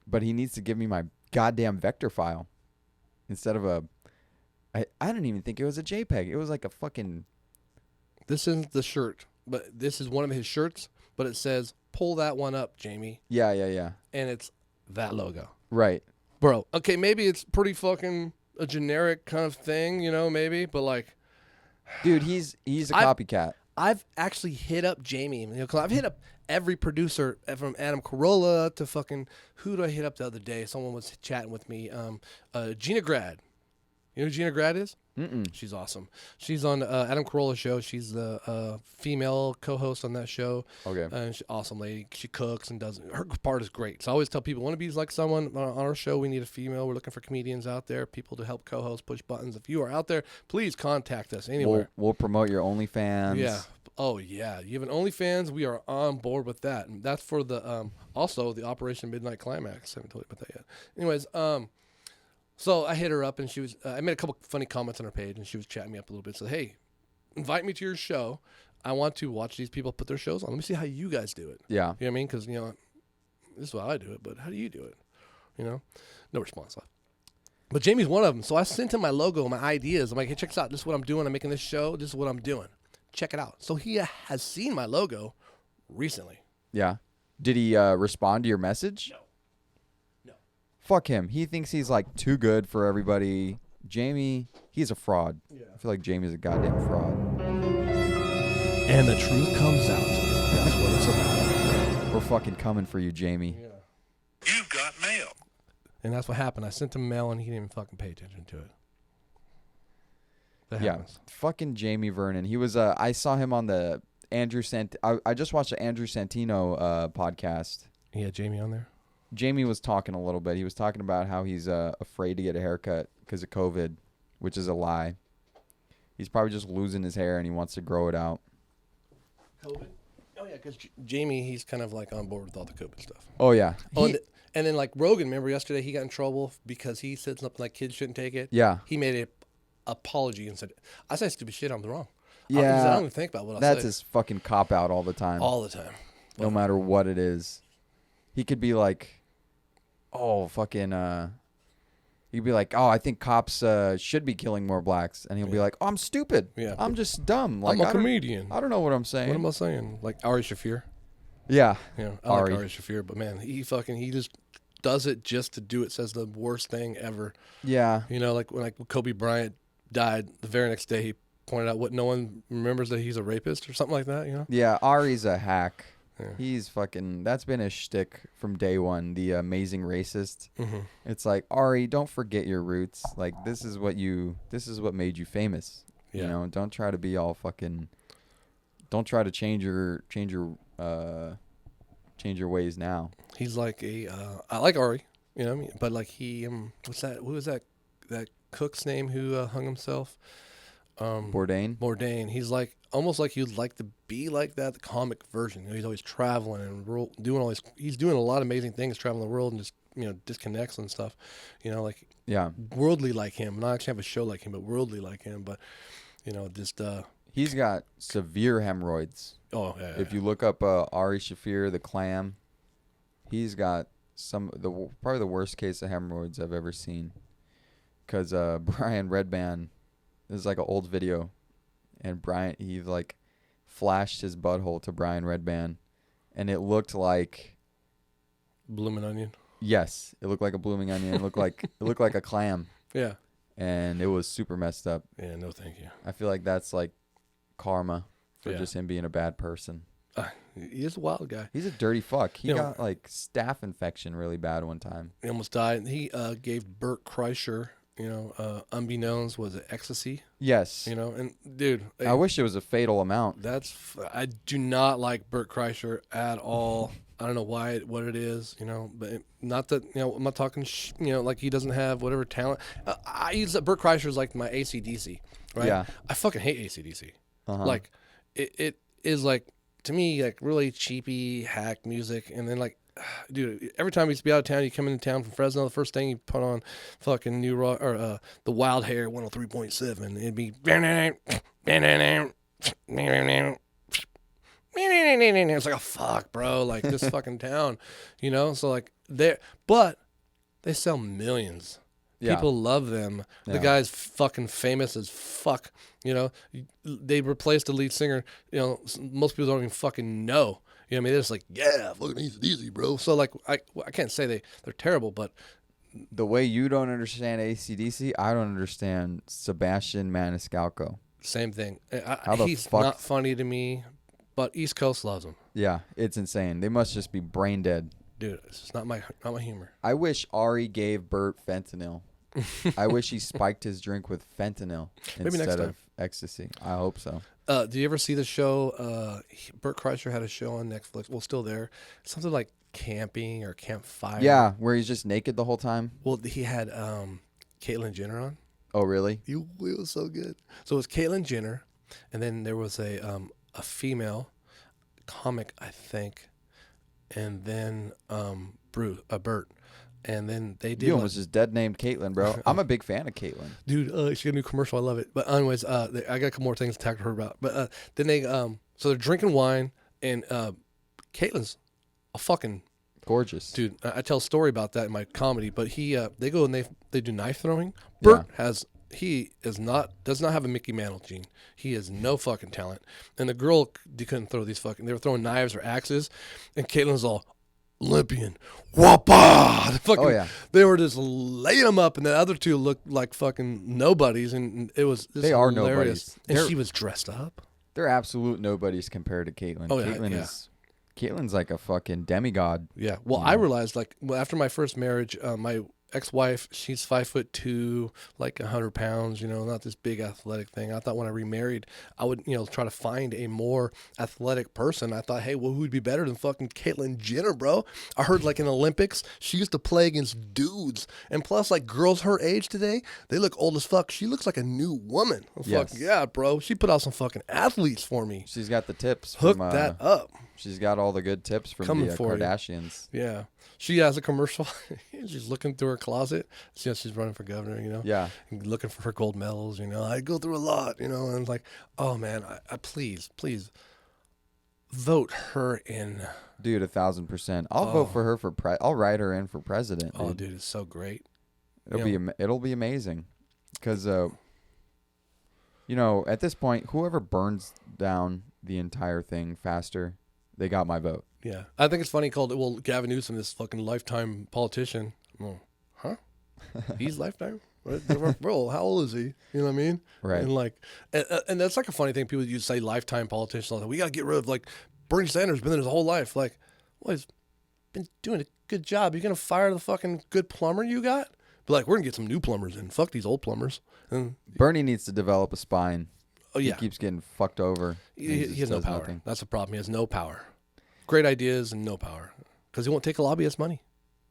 but he needs to give me my goddamn vector file instead of a. I didn't even think it was a JPEG. It was like a fucking. This isn't the shirt, but this is one of his shirts. But it says, "Pull that one up, Jamie." Yeah. And it's that logo. Right. Bro. Okay, maybe it's pretty fucking a generic kind of thing, maybe, but like. Dude, he's a copycat. I've actually hit up Jamie. 'Cause I've hit up every producer from Adam Carolla to fucking, who did I hit up the other day? Someone was chatting with me. Gina Grad. You know who Gina Grad is? Mm-mm. She's awesome. She's on Adam Carolla's show. She's the female co-host on that show. Okay. And she's an awesome lady. She cooks and does. Her part is great. So I always tell people, want to be like someone on our show, we need a female. We're looking for comedians out there, people to help co-host, push buttons. If you are out there, please contact us anywhere. We'll promote your OnlyFans. Yeah. Oh, yeah. You have an OnlyFans, we are on board with that. And that's for the also the Operation Midnight Climax. I haven't told you about that yet. Anyways, so I hit her up, and she was. I made a couple funny comments on her page, and she was chatting me up a little bit. So, hey, invite me to your show. I want to watch these people put their shows on. Let me see how you guys do it. Yeah. You know what I mean? Because this is how I do it, but how do you do it? You know, no response left. But Jamie's one of them. So I sent him my logo, my ideas. I'm like, hey, check this out. This is what I'm doing. I'm making this show. This is what I'm doing. Check it out. So he has seen my logo recently. Yeah. Did he respond to your message? No. Fuck him. He thinks he's like too good for everybody. Jamie, he's a fraud. Yeah. I feel like Jamie's a goddamn fraud. And the truth comes out. That's what it's about. We're fucking coming for you, Jamie. Yeah. You've got mail. And that's what happened. I sent him mail and he didn't even fucking pay attention to it. That Yeah. happens. Fucking Jamie Vernon. He was I saw him on the I just watched the Andrew Santino podcast. He had Jamie on there. Jamie was talking a little bit. He was talking about how he's afraid to get a haircut because of COVID, which is a lie. He's probably just losing his hair and he wants to grow it out. COVID? Oh, yeah, because Jamie, he's kind of like on board with all the COVID stuff. Oh, yeah. And then like Rogan, remember yesterday he got in trouble because he said something like kids shouldn't take it? Yeah. He made an apology and said, I said stupid shit, I'm wrong. Yeah. I don't even think about what I That's said. his fucking cop-out all the time. All the time. No matter what it is. He could be like, he'd be like, I think cops should be killing more blacks. And he'll be like, I'm stupid. Yeah. I'm just dumb. Like, I'm a comedian. I don't know what I'm saying. What am I saying? Like Ari Shafir? Yeah. Yeah, I Ari. like Ari Shafir, but man, he just does it just to do it. Says the worst thing ever. Yeah. You know, like when Kobe Bryant died, the very next day he pointed out what no one remembers, that he's a rapist or something like that. You know? Yeah, Ari's a hack. Yeah. He's fucking, that's been his shtick from day one, the amazing racist. Mm-hmm. It's like, Ari, don't forget your roots. Like, this is what made you famous. Yeah. You know, don't try to be all fucking, don't try to change your ways now. He's like I like Ari, you know what I mean? But like he, who was that cook's name who hung himself? Bourdain? Bourdain. He's like, almost like you'd like to be like that, the comic version. You know, he's always traveling and doing all these, he's doing a lot of amazing things, traveling the world and just, you know, disconnects and stuff. You know, like Yeah. worldly like him. Not actually have a show like him, but worldly like him. But, you know, just, He's got severe hemorrhoids. oh, yeah. If you look up Ari Shafir, the clam, he's got probably the worst case of hemorrhoids I've ever seen. Because Brian Redban, this is like an old video, and he like flashed his butthole to Brian Redban, and it looked like Bloomin' Onion. Yes, it looked like a blooming onion. It looked like a clam, Yeah. and it was super messed up. Yeah, no thank you. I feel like that's like karma for Yeah. just him being a bad person. He is a wild guy. He's a dirty fuck. He You know- got like staph infection really bad one time. He almost died. He gave Bert Kreischer, you know, unbeknownst, was it ecstasy? Yes. You know, and dude, I wish it was a fatal amount. I do not like Bert Kreischer at all. I don't know what it is, you know, but not that, you know, I'm not talking, you know, like he doesn't have whatever talent. I use that Bert Kreischer is like my AC/DC, right? Yeah. I fucking hate AC/DC. Uh-huh. Like, it is like, to me, like really cheapy hack music. And then like, dude, every time you used to be out of town, you come into town from Fresno, the first thing you put on fucking New Rock or the Wild Hair 103.7. It'd be it's like, oh fuck, bro, like this fucking town, you know. So like but they sell millions. Yeah. People love them. The Yeah. guy's fucking famous as fuck. You know, they replaced the lead singer. You know, most people don't even fucking know. You know what I mean? They're just like, yeah, fucking easy, bro. So like, I can't say they're terrible, but The way you don't understand AC/DC, I don't understand Sebastian Maniscalco. same thing. How the He's fuck- not funny to me, but East Coast loves him, Yeah, it's insane. They must just be brain dead. dude. It's just not my humor. I wish Ari gave Bert fentanyl. I wish he spiked his drink with fentanyl Maybe next instead time. of ecstasy. I hope so. Do you ever see the show? Bert Kreischer had a show on Netflix. Well, still there. Something like camping or campfire. Yeah, where he's just naked the whole time. Well, he had Caitlyn Jenner on. Oh, really? It was so good. So it was Caitlyn Jenner, and then there was a female comic, I think, and then Bert, and then they did. You almost just dead named Caitlyn, bro. I'm a big fan of Caitlyn. Dude, she got a new commercial. I love it. But anyways, I got a couple more things to talk to her about. But then they so they're drinking wine, and Caitlyn's a fucking Gorgeous. Dude, I tell a story about that in my comedy, but they go and they do knife throwing. Bert does not have a Mickey Mantle gene. He has no fucking talent. And the girl, they couldn't throw these they were throwing knives or axes, and Caitlin's all Olympian, whoppa! They were just laying them up, and the other two looked like fucking nobodies, and it was They are hilarious. nobodies. And she was dressed up. They're absolute nobodies compared to Caitlin. Oh, yeah, Caitlin's like a fucking demigod. Yeah. Well, I realized after my first marriage, my ex-wife, she's 5'2", like 100 pounds, not this big athletic thing. I thought when I remarried, I would, try to find a more athletic person. I thought, hey, well, who'd be better than fucking Caitlyn Jenner, bro? I heard like in Olympics, she used to play against dudes. And plus, like girls her age today, they look old as fuck. She looks like a new woman. Yes. Fuck yeah, bro. She put out some fucking athletes for me. She's got the tips. Hook that up. She's got all the good tips from the Kardashians. Yeah. She has a commercial. She's looking through her closet. She's running for governor, Yeah. Looking for her gold medals, I go through a lot, and it's like, oh, man, I please vote her in. Dude, 1,000%. I'll vote for her I'll write her in for president. Oh, dude, it's so great. It'll be amazing. Because, at this point, whoever burns down the entire thing faster, they got my vote. Yeah. I think it's funny Gavin Newsom, this fucking lifetime politician. Oh, huh? He's lifetime? Bro, how old is he? You know what I mean? Right. And and that's like a funny thing. People say lifetime politicians. Like, we got to get rid of, like, Bernie Sanders, been there his whole life. Like, well, he's been doing a good job. You're going to fire the fucking good plumber you got? But, like, we're going to get some new plumbers in. Fuck these old plumbers. And Bernie needs to develop a spine. Oh, yeah. He keeps getting fucked over. He has no power. Nothing. That's the problem. He has no power. Great ideas and no power. Because he won't take a lobbyist money.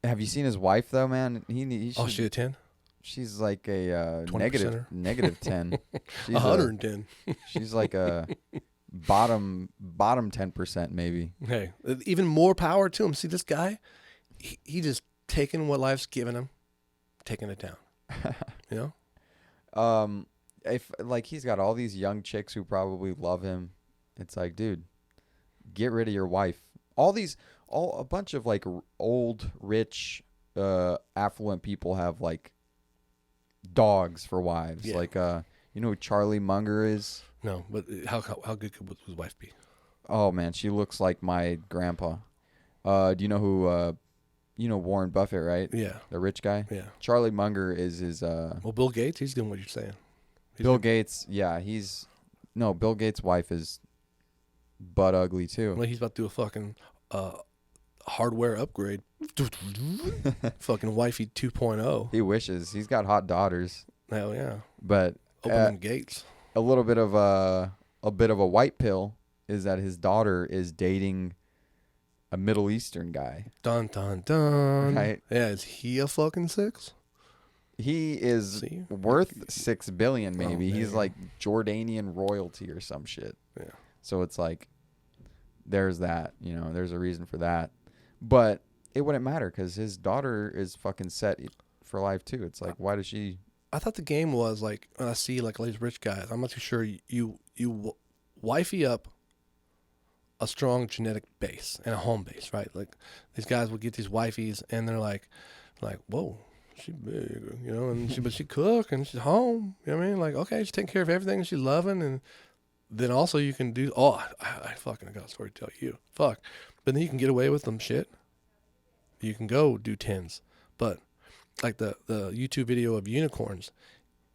Have you seen his wife, though, man? He She a 10? She's like a 20%er? negative 10. She's 110. She's like a bottom 10% maybe. Hey, even more power to him. See, this guy, he just taking what life's given him, taking it down. If like he's got all these young chicks who probably love him, it's like, dude, get rid of your wife. A bunch of like old, rich, affluent people have like dogs for wives. Yeah. Like, you know who Charlie Munger is? No, but how good could his wife be? Oh man, she looks like my grandpa. Do you know who? You know Warren Buffett, right? Yeah, the rich guy. Yeah, Charlie Munger is his. Well, Bill Gates, he's doing what you're saying. Bill Gates, yeah, Bill Gates' wife is butt ugly too. Well, he's about to do a fucking hardware upgrade. Fucking wifey 2.0. He wishes. He's got hot daughters. Hell yeah. But opening gates. A little bit of a white pill is that his daughter is dating a Middle Eastern guy. Dun dun dun. Right? Yeah, is he a fucking 6? He is worth $6 billion, maybe. Oh, he's like Jordanian royalty or some shit. Yeah. So it's like, there's that. There's a reason for that. But it wouldn't matter because his daughter is fucking set for life too. It's like, why does she? I thought the game was like, when I see like all these rich guys, I'm not too sure you wifey up a strong genetic base and a home base, right? Like these guys will get these wifeys and they're like, whoa. She big, but she cook and she's home. You know what I mean? Like, okay, she's taking care of everything. She's loving, and then also you can do. Oh, I fucking got a story to tell you. Fuck, but then you can get away with some shit. You can go do 10s, but like the YouTube video of unicorns,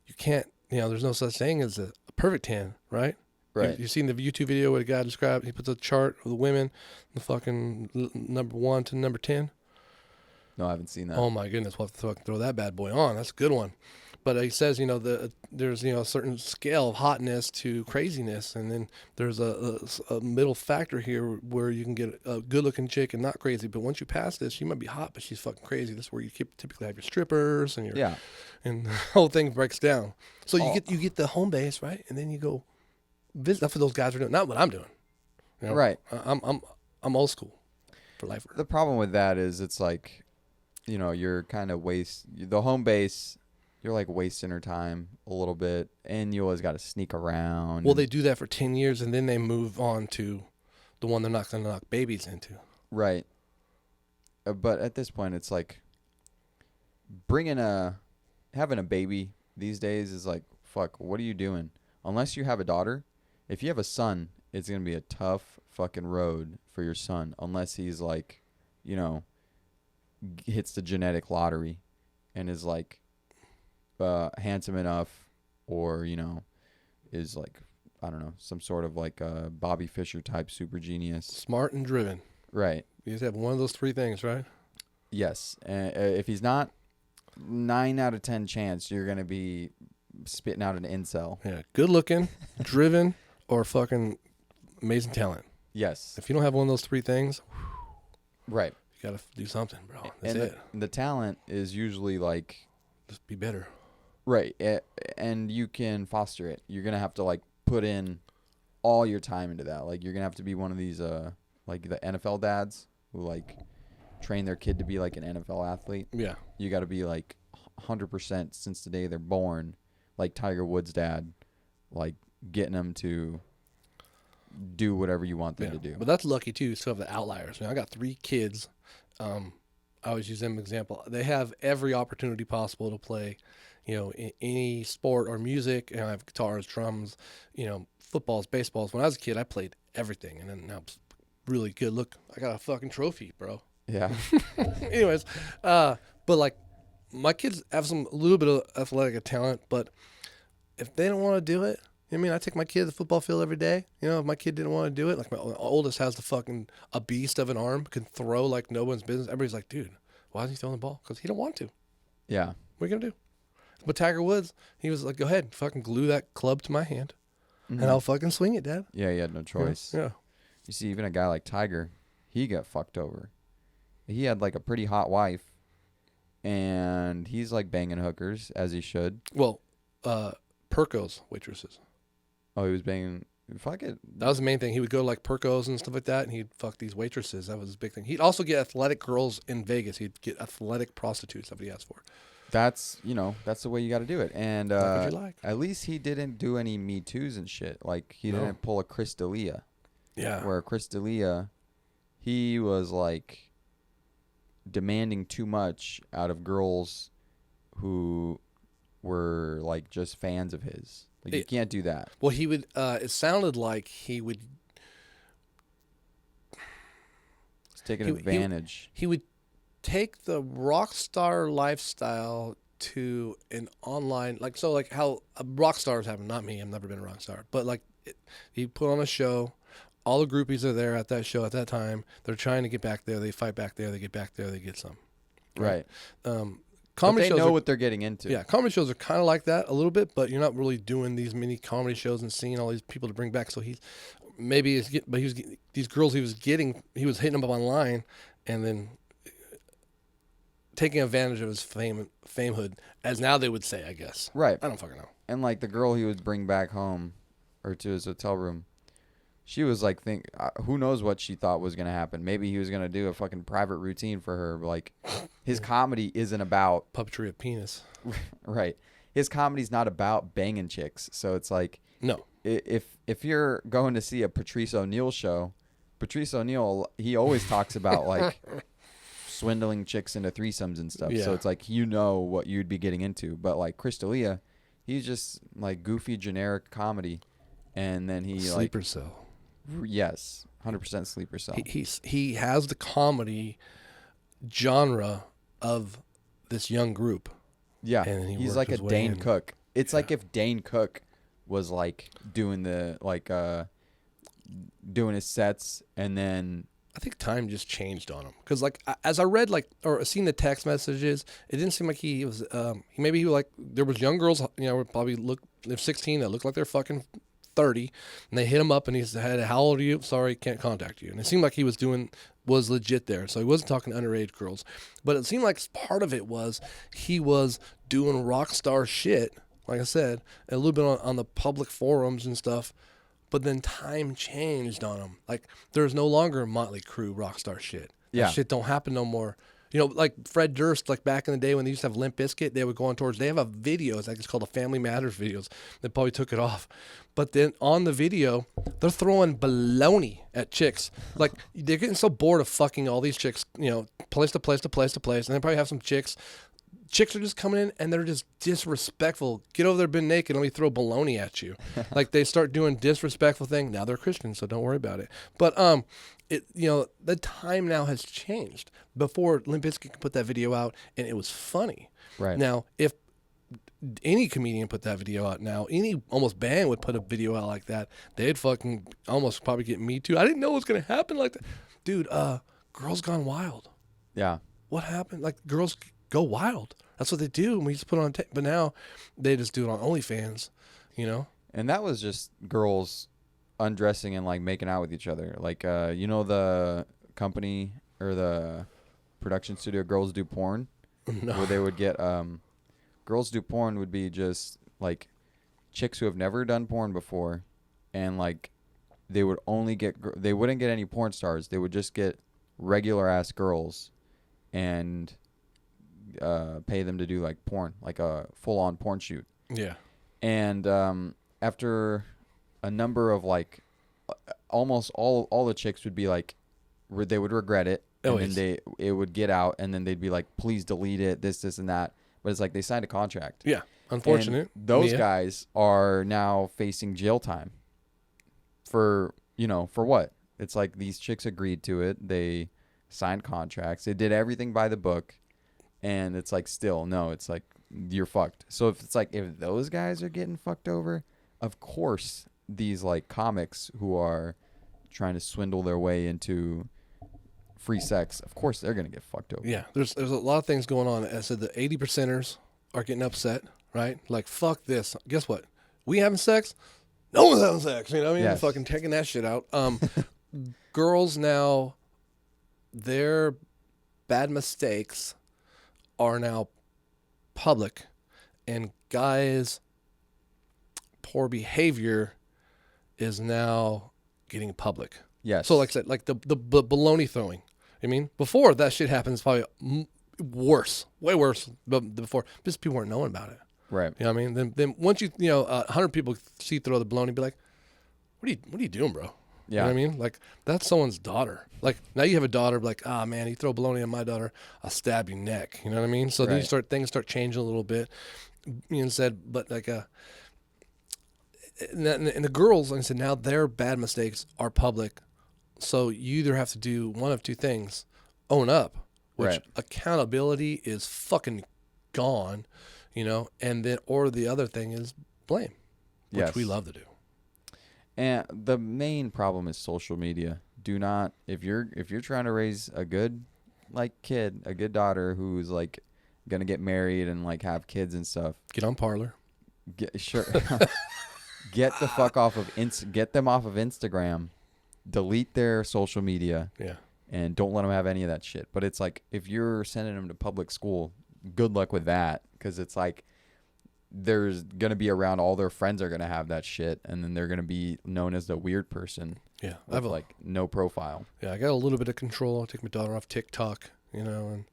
you can't. There's no such thing as a perfect 10, right? Right. You've seen the YouTube video where the guy described. He puts a chart of the women, the fucking number 1 to number 10. No, I haven't seen that. Oh my goodness, we'll have to throw that bad boy on. That's a good one. But he says, there's a certain scale of hotness to craziness, and then there's a middle factor here where you can get a good-looking chick and not crazy. But once you pass this, she might be hot, but she's fucking crazy. This is where you typically have your strippers and and the whole thing breaks down. So you get the home base, right, and then you go visit. That's what those guys are doing. Not what I'm doing. Right. I'm old school for life. The problem with that is it's like, you're kind of the home base. You're like wasting her time a little bit, and you always got to sneak around. Well, they do that for 10 years, and then they move on to the one they're not going to knock babies into. Right. but at this point, it's like having a baby these days is like, fuck, what are you doing? Unless you have a daughter. If you have a son, it's going to be a tough fucking road for your son. Unless he's like, you know, hits the genetic lottery and is like handsome enough, or, you know, is like, I don't know, some sort of like a Bobby Fischer type super genius. Smart and driven. Right. You just have one of those three things, right? Yes. If he's not, 9 out of 10 chance you're going to be spitting out an incel. Yeah. Good looking, driven, or fucking amazing talent. Yes. If you don't have one of those three things, Right. you got to do something, bro. That's And it. the talent is usually like, Just be better. right. And you can foster it. You're going to have to like put in all your time into that. Like, you're going to have to be one of these, like the NFL dads who like train their kid to be like an NFL athlete. Yeah. You got to be like 100% since the day they're born, like Tiger Woods' dad, like getting them to do whatever you want them to do. But that's lucky too. So have the outliers. I got 3 kids. I always use them as an example. They have every opportunity possible to play, you know, in any sport or music. And I have guitars, drums, you know, footballs, baseballs. When I was a kid, I played everything, and then now I'm really good. Look, I got a fucking trophy, bro. Yeah. Anyways, but like my kids have a little bit of athletic talent, but if they don't want to do it, I mean, I take my kid to the football field every day. You know, if my kid didn't want to do it, like my oldest has a beast of an arm, can throw like no one's business. Everybody's like, dude, why is he throwing the ball? Because he don't want to. Yeah. What are you gonna do? But Tiger Woods, he was like, go ahead, fucking glue that club to my hand, and I'll fucking swing it, Dad. Yeah, he had no choice. Yeah. You see, even a guy like Tiger, he got fucked over. He had like a pretty hot wife, and he's like banging hookers, as he should. Well, Perco's waitresses. Oh, he was banging. Fuck it. That was the main thing. He would go to like Perco's and stuff like that, and he'd fuck these waitresses. That was his big thing. He'd also get athletic girls in Vegas. He'd get athletic prostitutes. That's what he asked for. That's the way you got to do it. And Like what you like. at least he didn't do any Me Too's and shit. Like, he didn't pull a Chris D'Elia. Yeah. Where Chris D'Elia, he was like demanding too much out of girls who were like just fans of his. Like, you can't do that. Well, he would. It sounded like he would. It's taking advantage. He would take the rock star lifestyle to an online, like how rock stars have. Not me. I've never been a rock star, but like he put on a show. All the groupies are there at that show at that time. They're trying to get back there. They fight back there. They get back there. They get some. Right. Comedy but they shows know what they're getting into. Yeah, comedy shows are kind of like that a little bit, but you're not really doing these mini comedy shows and seeing all these people to bring back. So these girls he was hitting them up online, and then taking advantage of his famehood, as now they would say, I guess. Right. I don't fucking know. And like the girl he would bring back home or to his hotel room, she was like, who knows what she thought was going to happen. Maybe he was going to do a fucking private routine for her. Like, his comedy isn't about puppetry of penis. Right. His comedy's not about banging chicks. So it's like, no. If you're going to see a Patrice O'Neal show, Patrice O'Neal, he always talks about like swindling chicks into threesomes and stuff. Yeah. So it's like, you know what you'd be getting into. But like Chris D'Elia, he's just like goofy, generic comedy. And then he Sleeper cell. Yes, 100% sleeper cell. He has the comedy genre of this young group. Yeah, and he's like a Dane Cook. It's like if Dane Cook was like doing doing his sets, and then I think time just changed on him, because like as I read or seen the text messages, it didn't seem like he was there was young girls, they're 16 that look like they're fucking 30, and they hit him up, and he said, how old are you? Sorry, can't contact you. And it seemed like he was legit there, so he wasn't talking to underage girls, but it seemed like part of it was he was doing rock star shit, like I said, and a little bit on the public forums and stuff. But then time changed on him. Like, there's no longer Motley Crue rock star shit. That shit don't happen no more. You know, like Fred Durst, like back in the day when they used to have Limp Bizkit, they would go on tours. They have a video, it's called the Family Matters videos. They probably took it off. But then on the video, they're throwing baloney at chicks. Like, they're getting so bored of fucking all these chicks, you know, place to place to place to place. And they probably have some chicks. Chicks are just coming in and they're just disrespectful. Get over there, been naked, and let me throw baloney at you. Like, they start doing disrespectful thing. Now they're Christians, so don't worry about it. But you know, the time now has changed. Before, Limp Bizkit could put that video out and it was funny. Right. Now, if any comedian put that video out now, any almost band would put a video out like that, they'd fucking almost probably get me too. I didn't know it was gonna happen like that, dude. Girls Gone Wild. Yeah. What happened? Like, girls go wild. That's what they do, and we just put it on tape. But now they just do it on OnlyFans, you know. And that was just girls undressing and like making out with each other. Like, you know, the company or the production studio Girls Do Porn, No. where they would get Girls Do Porn would be just like chicks who have never done porn before, and like they would only get they wouldn't get any porn stars. They would just get regular ass girls, and pay them to do like porn, like a full on porn shoot. Yeah. And after a number of like almost all the chicks would be like they would regret it, and then it would get out, and then they'd be like, please delete it, this and that. But it's like they signed a contract. Yeah. Unfortunate. And those Mia. guys are now facing jail time for, you know, for what? It's like these chicks agreed to it. They signed contracts. They did everything by the book. And it's like, still, no, it's like, you're fucked. So if it's like, if those guys are getting fucked over, of course, these like comics who are trying to swindle their way into free sex, of course, they're going to get fucked over. Yeah. There's a lot of things going on. I said the 80%ers are getting upset, right? Like, fuck this. Guess what? We having sex? No one's having sex. You know what I mean? Yes. Fucking taking that shit out. Girls now, their bad mistakes are now public, and guys' poor behavior is now getting public. Yes. So like I said, like the baloney throwing. I mean, before that shit happens, probably worse, way worse. But before, just people weren't knowing about it. Right. You know what I mean? Then once you know 100 people see you throw the baloney, be like, what are you doing, bro? Yeah. You know what I mean? Like, that's someone's daughter. Like, now you have a daughter, like, ah, man, you throw baloney on my daughter, I'll stab your thing. You know what I mean? So then things start changing a little bit. You know, said, but like, and the girls, like I said, now their bad mistakes are public. So you either have to do one of two things: own up, which accountability is fucking gone, you know, and then, or the other thing is blame, which we love to do. And the main problem is social media. Do not, if you're trying to raise a good like kid, a good daughter who's like gonna get married and like have kids and stuff, Get on Parlor. get the fuck off of get them off of Instagram, delete their social media, and don't let them have any of that shit. But it's like, if you're sending them to public school, good luck with that, because it's like there's gonna be around, all their friends are gonna have that shit, and then they're gonna be known as the weird person. Yeah, I have like no profile. Yeah, I got a little bit of control. I take my daughter off TikTok, you know, and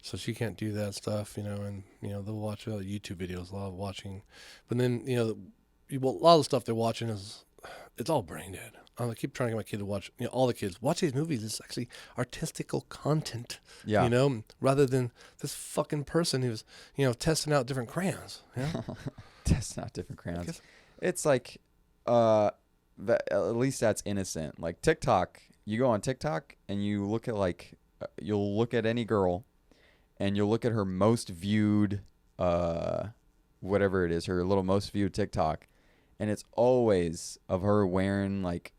so she can't do that stuff, you know, and you know they'll watch YouTube videos, a lot of watching, but then you know, a lot of the stuff they're watching it's all brain dead. I keep trying to get my kid to watch, you know, all the kids watch these movies. It's actually artistical content, you know, rather than this fucking person who's, you know, testing out different crayons. Yeah, Testing out different crayons. It's like, at least that's innocent. Like TikTok, you go on TikTok and you look at like, you'll look at any girl, and you'll look at her most viewed, whatever it is, her little most viewed TikTok, and it's always of her wearing like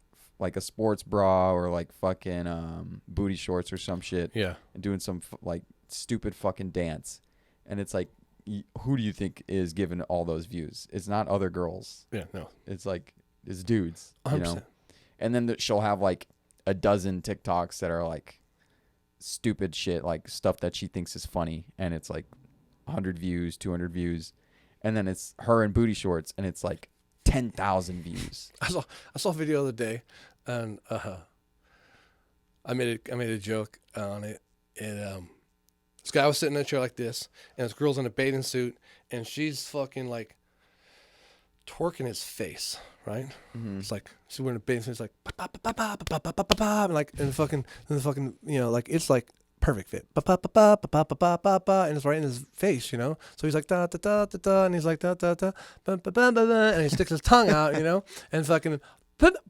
a sports bra or like fucking booty shorts or some shit. Yeah. And doing some like stupid fucking dance. And it's like, who do you think is giving all those views? It's not other girls. Yeah, no. It's like, it's dudes, you 100%. know? And then she'll have like a dozen TikToks that are like stupid shit, like stuff that she thinks is funny. And it's like 100 views, 200 views. And then it's her in booty shorts, and it's like 10,000 views. I saw a video the other day, and I made a joke on it, and This guy was sitting in a chair like this, and this girl's in a bathing suit, and she's fucking like twerking his face, right? It's like she's wearing a bathing suit. It's like ba, ba, ba, ba, ba, ba, ba, ba, ba, ba, and like and the fucking like it's like perfect fit. Ba, ba, ba, ba, ba, ba, ba, ba, ba, and it's right in his face, So he's like da da da da da, and he's like da da da, ba, ba, ba, ba, ba, and he sticks his tongue out, and fucking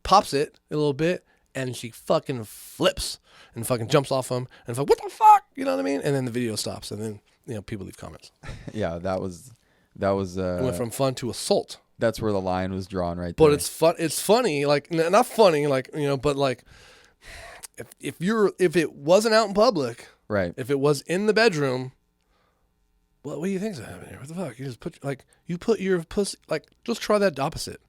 pops it a little bit, and she fucking flips and fucking jumps off him, and what the fuck, you know what I mean? And then the video stops, and then people leave comments. Yeah, that was. It went from fun to assault. That's where the line was drawn, right But there. it's fun. It's funny, like not funny, like but like if it wasn't out in public, right. if it was in the bedroom, what do you think's happening here? What the fuck? You put your pussy just try that opposite.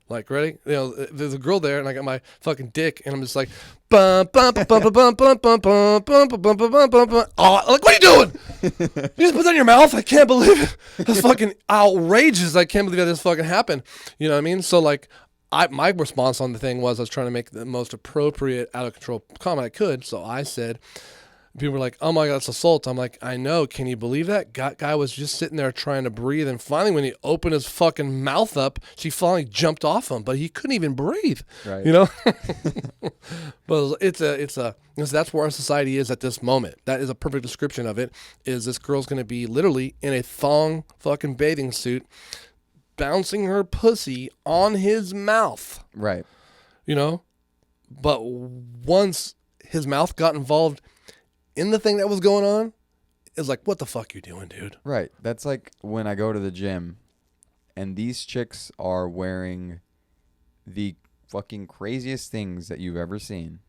Like, ready? There's a girl there, and I got my fucking dick, and I'm just like, bum bum bum bum bum bum bum bum bum bum bum bum bum bum. Oh, like, what are you doing? You just put that in your mouth? I can't believe it. That's fucking outrageous. I can't believe that this fucking happened. You know what I mean? So like, my response on the thing was I was trying to make the most appropriate, out of control comment I could. So I said. People were like, oh my God, it's assault. I'm like, I know. Can you believe that? Guy was just sitting there trying to breathe. And finally, when he opened his fucking mouth up, she finally jumped off him, but he couldn't even breathe. Right. But that's where our society is at this moment. That is a perfect description of it. Is this girl's going to be literally in a thong fucking bathing suit, bouncing her pussy on his mouth. Right. But once his mouth got involved in the thing that was going on, is like, what the fuck you doing, dude? Right. That's like when I go to the gym and these chicks are wearing the fucking craziest things that you've ever seen.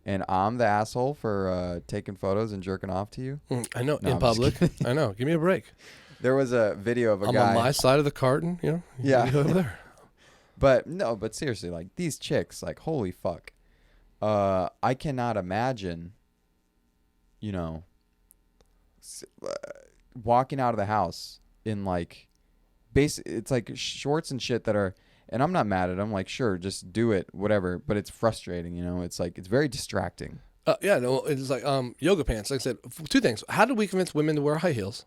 And I'm the asshole for taking photos and jerking off to you. I know, No, in I'm just public. I know. Give me a break. There was a video of a I'm guy. on my side of the carton, Yeah. You go over there. But seriously, like these chicks, like holy fuck. I cannot imagine, walking out of the house in like it's like shorts and shit that are, and I'm not mad at them, like sure, just do it, whatever, but it's frustrating, it's like it's very distracting. Yeah, no, it's like yoga pants. Like I said, two things. How do we convince women to wear high heels?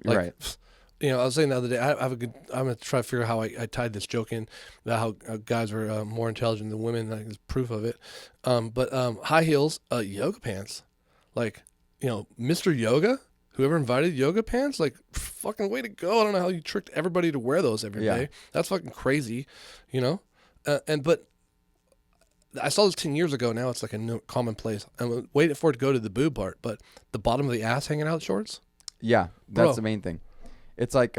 Like, right. I was saying the other day, I'm going to try to figure out how I tied this joke in about how guys are more intelligent than women. Like, there's proof of it. But high heels, yoga pants, like, Mr. Yoga, whoever invited yoga pants, like, fucking way to go. I don't know how you tricked everybody to wear those every day. That's fucking crazy, but I saw this 10 years ago. Now it's like a commonplace. I'm waiting for it to go to the boob part, but the bottom of the ass hanging out shorts. Yeah, that's Bro. the main thing. It's like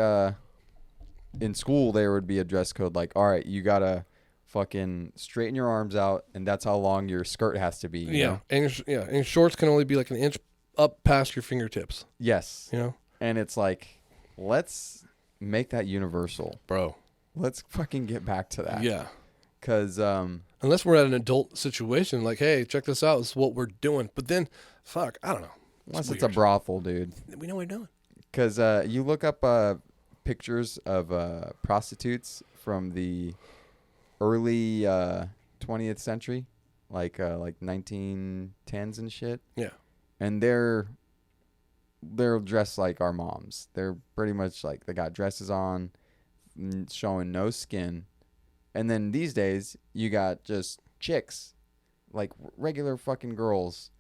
in school there would be a dress code like, all right, you gotta fucking straighten your arms out, and that's how long your skirt has to be. You know? And your shorts can only be like an inch up past your fingertips. Yes. And it's like, let's make that universal, bro. Let's fucking get back to that. Yeah. Because unless we're at an adult situation, like, hey, check this out. This is what we're doing. But then, fuck, I don't know. Unless it's a brothel, dude. We know what we're doing. Because you look up pictures of prostitutes from the early 20th century, like 1910s and shit. Yeah. And they're dressed like our moms. They're pretty much like they got dresses on, showing no skin. And then these days, you got just chicks, like regular fucking girls,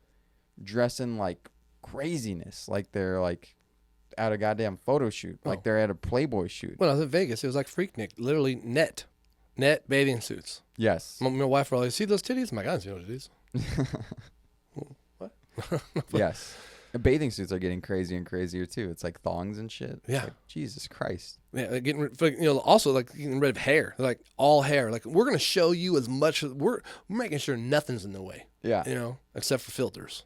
dressing like craziness, like they're like at a goddamn photo shoot, like they're at a Playboy shoot. When I was in Vegas, it was like Freaknik, literally net bathing suits. Yes. My wife was like, see those titties? I'm like, I don't see no titties. What? Yes. And bathing suits are getting crazier and crazier too. It's like thongs and shit. It's Yeah. like, Jesus Christ. Yeah, they're getting also like getting rid of hair. They're like all hair. Like we're gonna show you as much as we're making sure nothing's in the way. Yeah. Except for filters.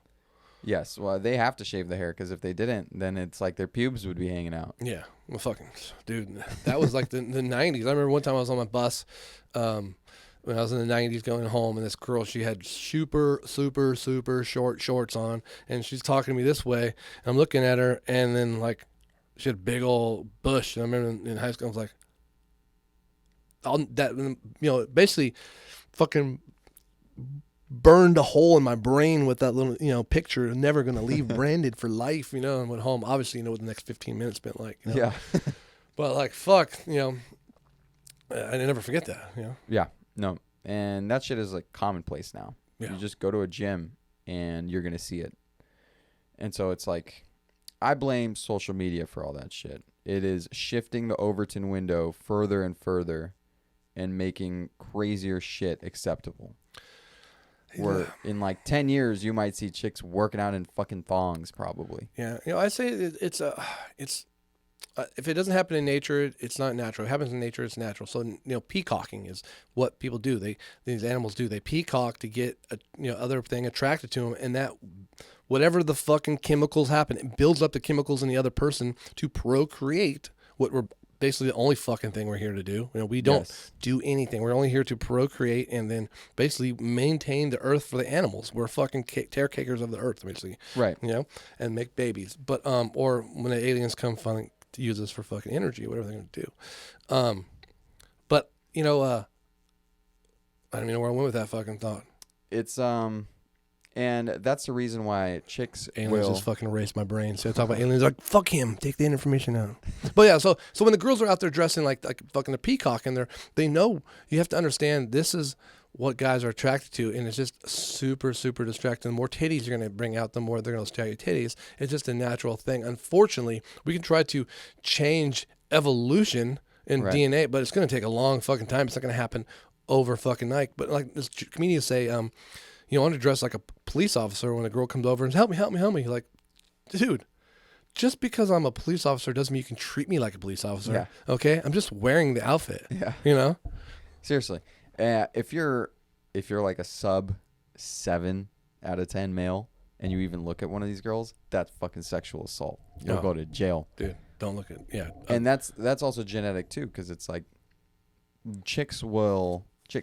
Yes. Well, they have to shave the hair because if they didn't, then it's like their pubes would be hanging out. Yeah. Well, fucking dude, that was like the 90s. I remember one time I was on my bus when I was in the 90s going home, and this girl, she had super short shorts on, and she's talking to me this way, and I'm looking at her, and then like she had a big old bush. And I remember in high school, I was like, basically fucking burned a hole in my brain with that little, picture. Never going to leave, branded for life, and went home. Obviously, what the next 15 minutes been like. Yeah. But like, fuck, I never forget that, Yeah. No. And that shit is like commonplace now. Yeah. You just go to a gym and you're going to see it. And so it's like, I blame social media for all that shit. It is shifting the Overton window further and further and making crazier shit acceptable. Where in like 10 years, you might see chicks working out in fucking thongs probably. Yeah. I say it's if it doesn't happen in nature, it's not natural. If it happens in nature, it's natural. So, peacocking is what people do. These animals do. They peacock to get other thing attracted to them, and that whatever the fucking chemicals happen, it builds up the chemicals in the other person to procreate. What we're basically the only fucking thing we're here to do. We don't do anything. We're only here to procreate and then basically maintain the earth for the animals. We're fucking caretakers of the earth, basically. Right. And make babies. But or when the aliens come finally to use us for fucking energy, whatever they're gonna do. But I don't even know where I went with that fucking thought. It's and that's the reason why chicks Aliens just fucking erased my brain. So I talk about aliens, like, fuck him, take the information out. But yeah, so when the girls are out there dressing like fucking a peacock, and they know, you have to understand this is what guys are attracted to, and it's just super, super distracting. The more titties you're going to bring out, the more they're going to stare at your titties. It's just a natural thing. Unfortunately, we can try to change evolution in DNA, but it's going to take a long fucking time. It's not going to happen over fucking night. But like this comedians say, I want to dress like a police officer when a girl comes over and says, help me. Like, dude, just because I'm a police officer doesn't mean you can treat me like a police officer. Yeah. Okay? I'm just wearing the outfit. Yeah. Seriously. If you're like a sub 7 out of 10 male and you even look at one of these girls, that's fucking sexual assault. You'll go to jail. Dude, don't look at And that's also genetic too, because it's like chicks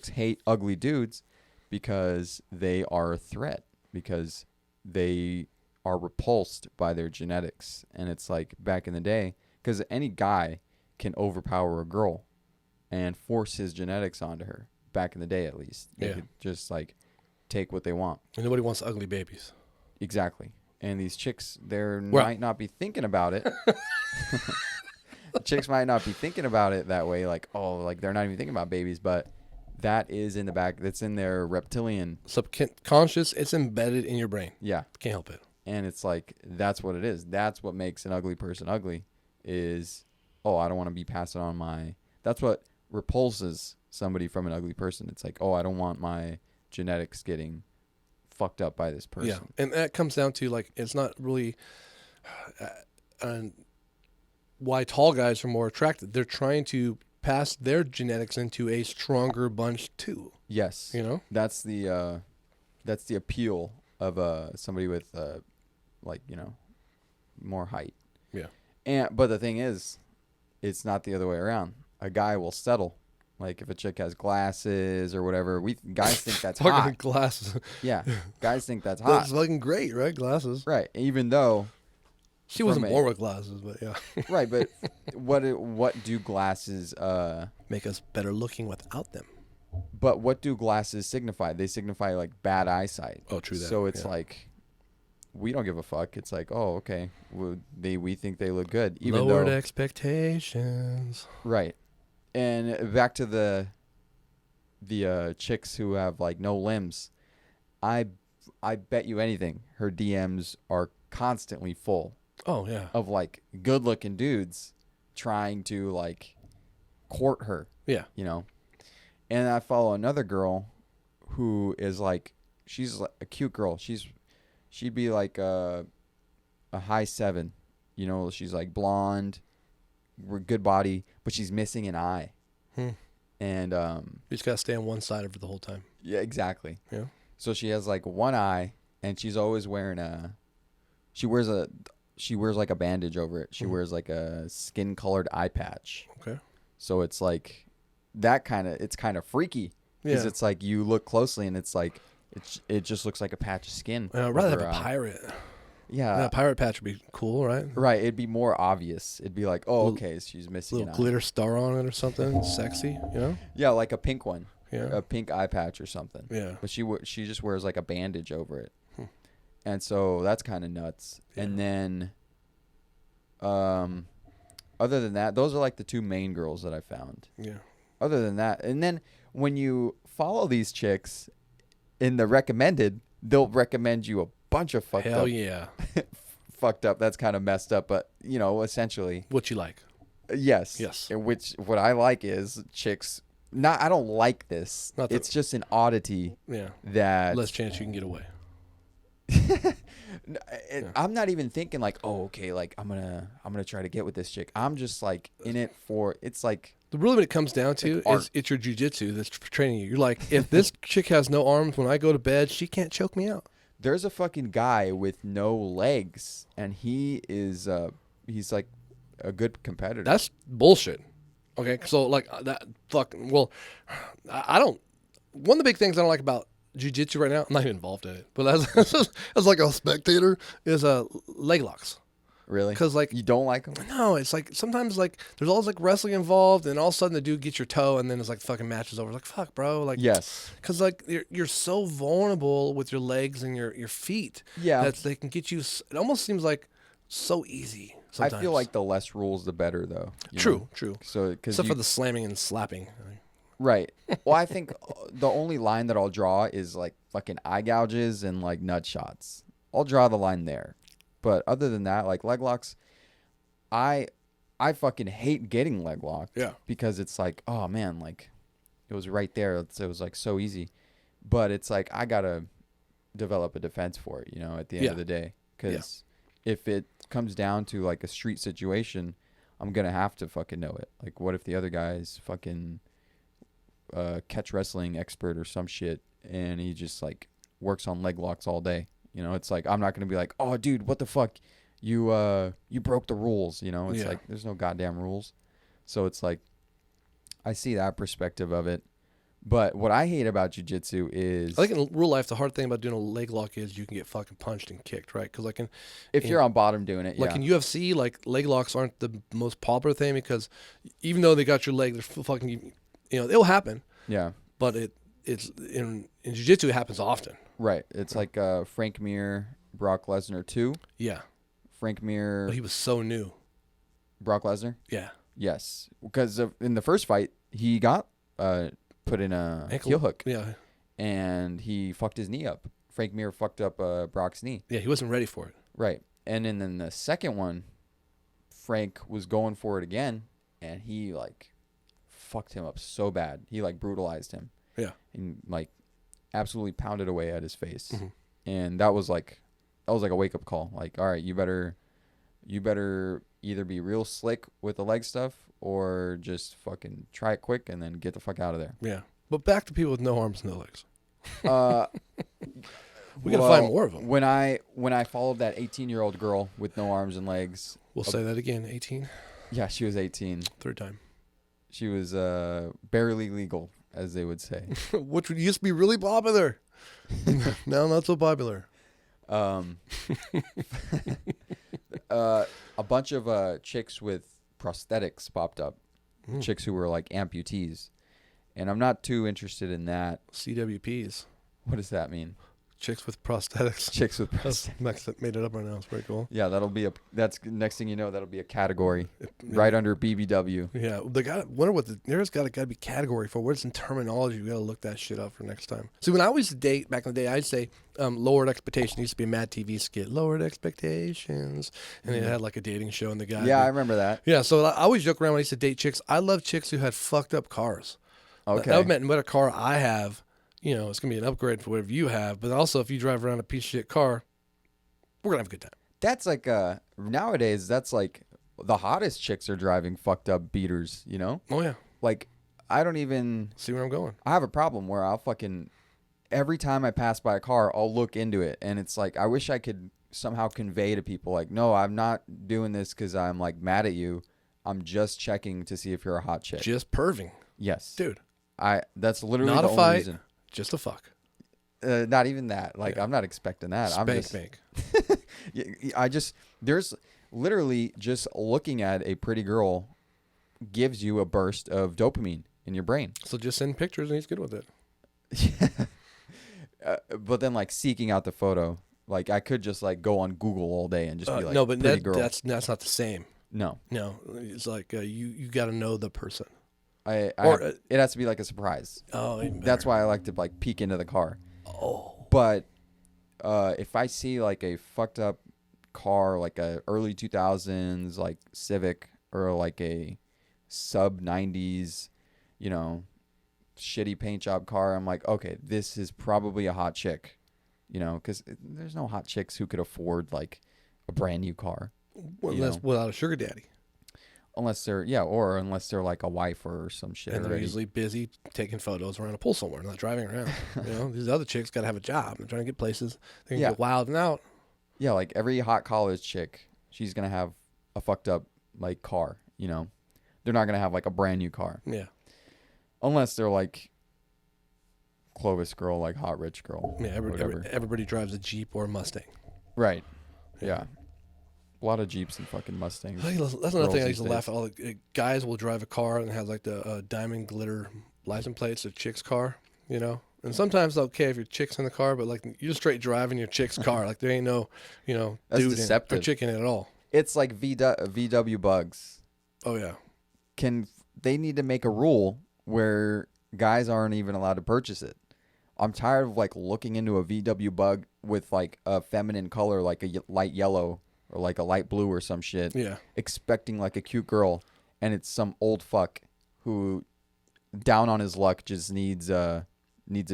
hate ugly dudes because they are a threat, because they are repulsed by their genetics. And it's like back in the day, because any guy can overpower a girl and force his genetics onto her. Back in the day, at least, they could just like take what they want. And nobody wants ugly babies. Exactly. And these chicks, might not be thinking about it. Chicks might not be thinking about it that way, like, oh, like they're not even thinking about babies, but that is in the back. That's in their reptilian subconscious. It's embedded in your brain. Yeah, can't help it. And it's like, that's what it is. That's what makes an ugly person ugly. Is, oh, I don't want to be passing on my. That's what repulses somebody from an ugly person. It's like, oh, I don't want my genetics getting fucked up by this person. Yeah, and that comes down to like, it's not really why tall guys are more attracted. They're trying to pass their genetics into a stronger bunch too. Yes, that's the appeal of somebody with more height. Yeah, but the thing is, it's not the other way around. A guy will settle. Like if a chick has glasses or whatever, guys think that's hot. Glasses. Yeah, guys think that's hot. That's fucking great, right? Glasses. Right, even though she wasn't born with glasses, but yeah. Right, but what do glasses make us better looking without them? But what do glasses signify? They signify like bad eyesight. Oh, true that. So it's like, we don't give a fuck. It's like, oh, okay, we think they look good, even lowered expectations. Right. And back to the chicks who have like no limbs, I bet you anything her DMs are constantly full. Oh yeah. Of like good looking dudes trying to like court her. Yeah. And I follow another girl who is like, she's like a cute girl. She'd be like a high 7. She's like blonde, good body, but she's missing an eye. And you just gotta stay on one side of her the whole time. Yeah, exactly. Yeah. So she has like one eye, and she's always wearing she wears like a bandage over it. She wears like a skin colored eye patch. Okay. So it's like it's kind of freaky, because it's like you look closely and it's like it just looks like a patch of skin. I'd rather have a pirate. Yeah, a pirate patch would be cool, right? Right, it'd be more obvious. It'd be like, oh, okay, she's missing a little glitter star on it or something, sexy, Yeah, like a pink one. Yeah. a pink eye patch or something. Yeah. But she just wears like a bandage over it. Hmm. And so that's kind of nuts. Yeah. And then other than that, those are like the two main girls that I found. Yeah. Other than that, and then when you follow these chicks in the recommended, they'll recommend you a bunch of fucked Hell up. yeah. Fucked up. That's kind of messed up, but you know, essentially, What you like? yes. Yes. In which what I like is chicks. Not, I don't like this. Not it's just an oddity Yeah. that Less chance you can get away. I'm not even thinking like, oh, okay, like I'm gonna try to get with this chick. I'm just like in it for. It's like. Really, what it comes down to art. is it's your jujitsu that's training you. You're like, if this chick has no arms when I go to bed, she can't choke me out. There's a fucking guy with no legs, and he's like a good competitor. That's bullshit. Okay, so like that fucking well, I don't. One of the big things I don't like about jiu-jitsu right now, I'm not even involved in it, but as like a spectator, is leg locks. Really? Because like You don't like them? no, it's like sometimes like there's always like wrestling involved, and all of a sudden the dude gets your toe, and then it's like fucking matches over. Like fuck, bro. Like Yes. because like you're so vulnerable with your legs and your feet. Yeah. that they can get you. It almost seems like so easy. Sometimes. I feel like the less rules, the better, though. you True, know? true. So, because Except for the slamming and slapping. right. Well, I think the only line that I'll draw is like fucking eye gouges and like nut shots. I'll draw the line there. But other than that, like leg locks, I fucking hate getting leg locked. Yeah. Because it's like, oh man, like it was right there. It was like so easy. But it's like I gotta develop a defense for it, you know, at the end of the day. Because if it comes down to like a street situation, I'm gonna have to fucking know it. Like, what if the other guy's fucking catch wrestling expert or some shit, and he just like works on leg locks all day? You know, it's like I'm not gonna be like, oh, dude, what the fuck, you broke the rules. You know, it's like there's no goddamn rules. So it's like I see that perspective of it. But what I hate about jiu-jitsu is... I think in real life, the hard thing about doing a leg lock is you can get fucking punched and kicked, right? Because like if you're on bottom doing it, like in UFC, like leg locks aren't the most popular thing because even though they got your leg, they're fucking, you know, it'll happen. Yeah. But it's in jiu-jitsu, it happens often. Right. It's like Frank Mir, Brock Lesnar 2. Yeah. Frank Mir... But he was so new. Brock Lesnar? Yeah. Yes. Because in the first fight, he got... put in a heel hook. Yeah. And he fucked his knee up. Frank Mir fucked up Brock's knee. Yeah, he wasn't ready for it. Right. And then the second one, Frank was going for it again, and he, like, fucked him up so bad. He, like, brutalized him. Yeah. And, like, absolutely pounded away at his face. Mm-hmm. And that was like a wake-up call. Like, all right, you better either be real slick with the leg stuff or just fucking try it quick and then get the fuck out of there. Yeah. But back to people with no arms, no legs. We gotta Well, find more of them. When I followed that 18-year-old girl with no arms and legs. We'll say that again. 18. Yeah, she was 18. Third time. She was barely legal, as they would say. Which used to be really popular. Now not so popular. A bunch of chicks with prosthetics popped up. Chicks who were like amputees. And I'm not too interested in that. CWPs. What does that mean? Chicks with prosthetics. Chicks with prosthetics. Max made it up right now. It's pretty cool. Yeah, that's next thing you know, that'll be a category right under BBW. Yeah, wonder what there's got to be category for. What's in terminology? We got to look that shit up for next time. See, when I used to date back in the day, I'd say lowered expectations. It used to be a Mad TV skit, lowered expectations, and it had like a dating show, and the guy. Yeah, I remember that. Yeah, so I always joke around when I used to date chicks. I love chicks who had fucked up cars. Okay. That meant no matter car I have, you know, it's gonna be an upgrade for whatever you have. But also, if you drive around a piece of shit car, we're gonna have a good time. That's like nowadays. That's like the hottest chicks are driving fucked up beaters. You know. Oh yeah. Like I don't even See where I'm going. I have a problem where I'll fucking every time I pass by a car, I'll look into it, and it's like I wish I could somehow convey to people like, no, I'm not doing this because I'm like mad at you. I'm just checking to see if you're a hot chick. Just perving, Yes, dude. That's literally Not the a only fight. reason. Just a fuck. Not even that. Like Yeah. I'm not expecting that. Spank. There's literally just looking at a pretty girl gives you a burst of dopamine. in your brain. So just send pictures and he's good with it. But then like seeking out the photo, like I could just like go on Google all day and just be like, no, but pretty girl. that's not the same. No, It's like you got to know the person. it has to be like a surprise. Oh, even better. That's why I like to like peek into the car. Oh, But if I see like a fucked up car, like a early 2000s like Civic or like a sub 90s, you know, shitty paint job car, I'm like, okay, this is probably a hot chick, you know, because there's no hot chicks who could afford like a brand new car. unless without a sugar daddy. Unless they're unless they're like a wife or some shit. And they're already. usually busy taking photos around a pool somewhere, not driving around. These other chicks got to have a job. They're trying to get places. They're going to get wild and out. Yeah, like every hot college chick, she's going to have a fucked up like car, you know. They're not going to have like a brand new car. Yeah. Unless they're like Clovis girl, like hot rich girl. Yeah, everybody drives a Jeep or a Mustang. Right. Yeah. A lot of Jeeps and fucking Mustangs. That's another thing I used to laugh at. All the guys will drive a car and has like the diamond glitter license plates, a chick's car, you know. And sometimes okay if your chick's in the car, but like you're just straight driving your chick's car, like there ain't no, That's dude deceptive. or chick in it at all. It's like VW bugs. Oh yeah. They need to make a rule where guys aren't even allowed to purchase it. I'm tired of like looking into a VW bug with like a feminine color, like a light yellow or like a light blue or some shit. Yeah. Expecting like a cute girl, and it's some old fuck who, down on his luck, just needs a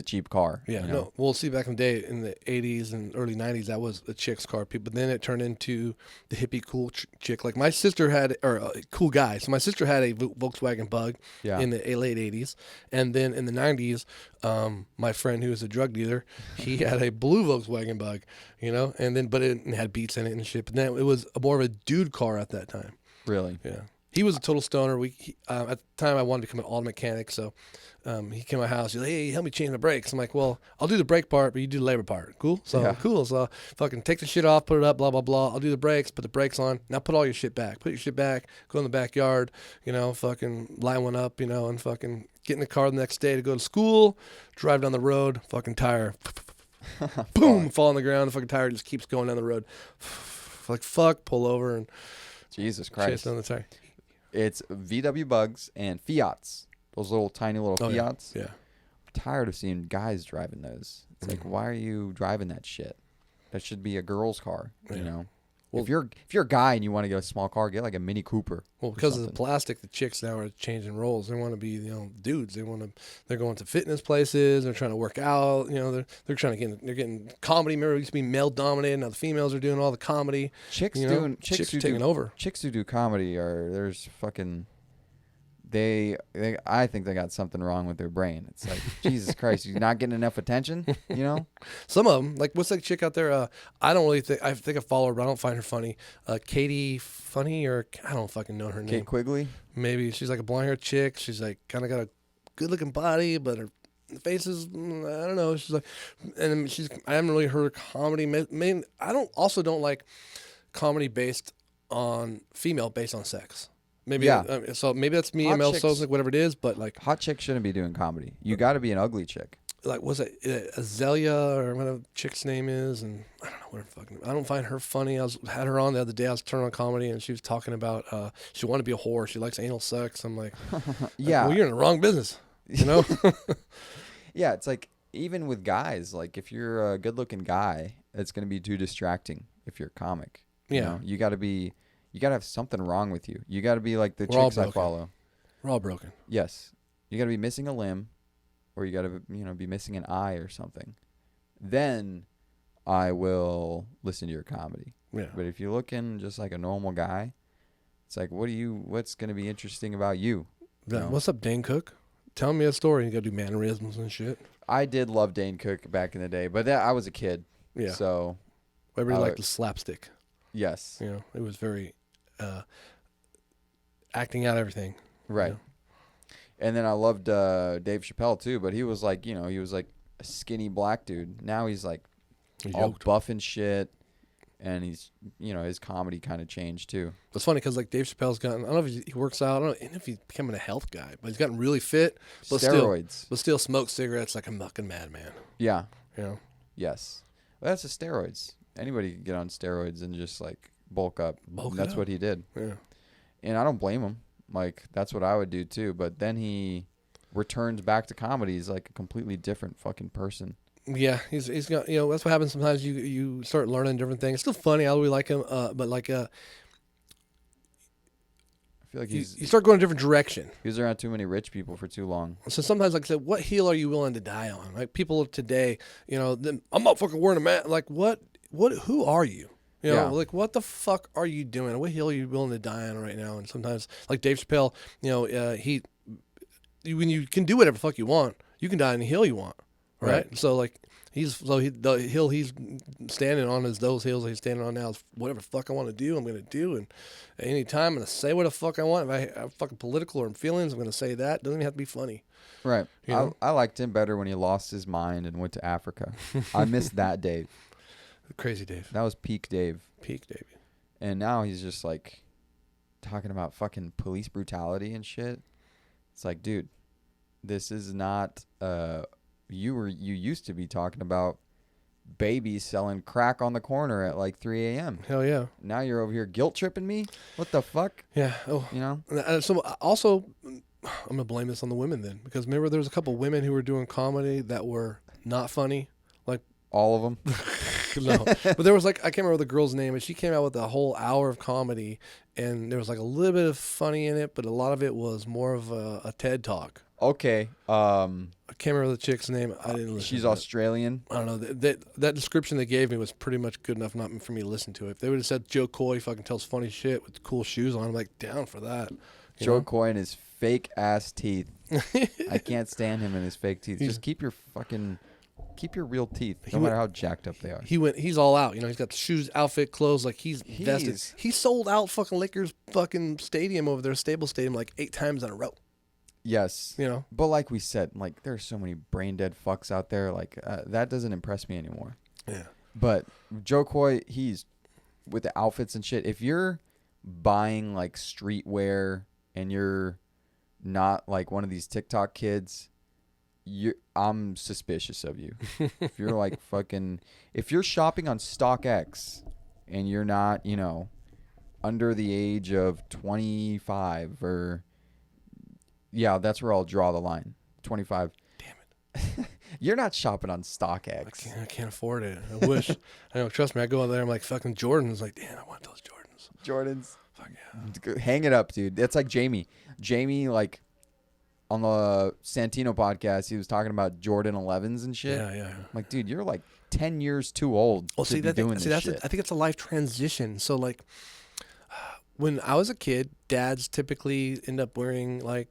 cheap car. Yeah, you know? no. We'll see back in the day in the 80s and early 90s, that was a chick's car. But then it turned into the hippie cool chick. Like my sister had, or cool guy. So my sister had a Volkswagen Bug in the late 80s. And then in the 90s, my friend who was a drug dealer, he had a blue Volkswagen Bug, and then, but it had Beats in it and shit. But then it was more of a dude car at that time. Really? Yeah. He was a total stoner. At the time, I wanted to become an auto mechanic, so he came to my house. He's like, "Hey, help me change the brakes." I'm like, "Well, I'll do the brake part, but you do the labor part." Cool? So, cool. So, fucking take the shit off, put it up, blah, blah, blah. I'll do the brakes, put the brakes on. Now put all your shit back. Put your shit back, go in the backyard, fucking line one up, and fucking get in the car the next day to go to school, drive down the road, fucking tire, boom, fall on the ground. The fucking tire just keeps going down the road. Like, fuck, pull over and Jesus Christ. chase down the tire. It's VW bugs and Fiats. Those little tiny little Fiats. Yeah. I'm tired of seeing guys driving those. It's like, why are you driving that shit? That should be a girl's car, you know? Well, if you're a guy and you want to get a small car, get like a Mini Cooper. Well, because of the plastic, the chicks now are changing roles. They want to be, dudes. They're going to fitness places. They're trying to work out. They're trying to they're getting comedy. Remember, it used to be male dominated. Now the females are doing all the comedy. Chicks are taking over. Chicks who do comedy there's fucking. I think they got something wrong with their brain. It's like, Jesus Christ, you're not getting enough attention, Some of them, like what's that chick out there? I don't really think I follow her, but I don't find her funny. Katie Funny, or I don't fucking know her name. Kate Quigley? Maybe. She's like a blonde haired chick. She's like kind of got a good looking body, but her face is, I don't know. She's like, and I haven't really heard her comedy. I don't like comedy based on sex. Maybe so maybe that's me, ML Sosnick, whatever it is, but like hot chicks shouldn't be doing comedy. You got to be an ugly chick. Like, was it Azalea or whatever the chick's name is, and I don't know what her fucking. I don't find her funny. Had her on the other day. I was turning on comedy, and she was talking about she wanted to be a whore. She likes anal sex. I'm like, yeah, well, you're in the wrong business, Yeah, it's like even with guys, like if you're a good-looking guy, it's gonna be too distracting. If you're a comic, you got to have something wrong with you. You got to be like the chicks I follow. We're all broken. Yes. You got to be missing a limb, or you got to, be missing an eye or something. Then I will listen to your comedy. Yeah. But if you're looking just like a normal guy, it's like, what's going to be interesting about you? What's up, Dane Cook? Tell me a story. You got to do mannerisms and shit. I did love Dane Cook back in the day, but I was a kid. Yeah. So. Everybody liked the slapstick. Yes. It was very acting out everything. Right. And then I loved Dave Chappelle too, but he was like, he was like a skinny black dude. Now he's like all buff and shit. and he's, his comedy kind of changed too. It's funny because like Dave Chappelle's gotten. I don't know if he works out. I don't know if he's becoming a health guy, but he's gotten really fit. But Steroids. Still smokes cigarettes like a fucking madman. Yeah. You know. Yes. Well, that's the steroids. Anybody can get on steroids and just like bulk up. That's what he did. Yeah. And I don't blame him. Like, that's what I would do too. But then he returns back to comedy. He's like a completely different fucking person. Yeah, he's got, that's what happens sometimes. You start learning different things. It's still funny. I really like him, but like I feel like you start going a different direction. He was around too many rich people for too long. So sometimes, like I said, what hill are you willing to die on? Like people today, I'm not fucking wearing a mask. Like what? Who are you? Like what the fuck are you doing? What hill are you willing to die on right now? And sometimes, like Dave Chappelle, when you can do whatever the fuck you want, you can die on the hill you want. Right. So like the hill he's standing on is those hills he's standing on now is whatever the fuck I want to do, I'm gonna do, and at any time I'm gonna say what the fuck I want. If I have fucking political or feelings, I'm gonna say that. Doesn't even have to be funny. Right. I liked him better when he lost his mind and went to Africa. I missed that Dave. Crazy Dave. That was peak Dave. Peak Dave. And now he's just like talking about fucking police brutality and shit. It's like, dude, this is not you used to be talking about babies selling crack on the corner at like 3 a.m. Hell yeah. Now you're over here guilt tripping me? What the fuck? Yeah. Oh. So also, I'm going to blame this on the women then. Because remember there was a couple women who were doing comedy that were not funny. Like all of them? No. But there was like, I can't remember the girl's name, and she came out with a whole hour of comedy, and there was like a little bit of funny in it, but a lot of it was more of a TED Talk. Okay. I can't remember the chick's name. I didn't listen. She's to Australian. I don't know. That description they gave me was pretty much good enough not for me to listen to it. If they would have said Joe Coy fucking tells funny shit with cool shoes on, I'm like down for that. Joe Coy and his fake ass teeth. I can't stand him and his fake teeth. Just keep your real teeth, no matter how jacked up they are. He's all out. He's got shoes, outfit, clothes. Like he's vested. He sold out fucking Lakers fucking stadium over there, Staples Stadium, like 8 times in a row. Yes. But like we said, like there's so many brain dead fucks out there. Like that doesn't impress me anymore. Yeah. But Joe Coy, he's with the outfits and shit. If you're buying like streetwear and you're not like one of these TikTok kids, I'm suspicious of you. If you're like if you're shopping on StockX and you're not, under the age of 25 or that's where I'll draw the line. 25. Damn it. You're not shopping on StockX. I can't afford it. I wish. I know. Trust me. I go out there. I'm like fucking Jordans. Like, damn, I want those Jordans. Jordans. Fuck yeah. Hang it up, dude. That's like Jamie. Jamie, like on the Santino podcast, he was talking about Jordan 11s and shit. Yeah. I'm like, dude, you're like 10 years too old to be doing this shit. I think it's a life transition. So like, when I was a kid, dads typically end up wearing like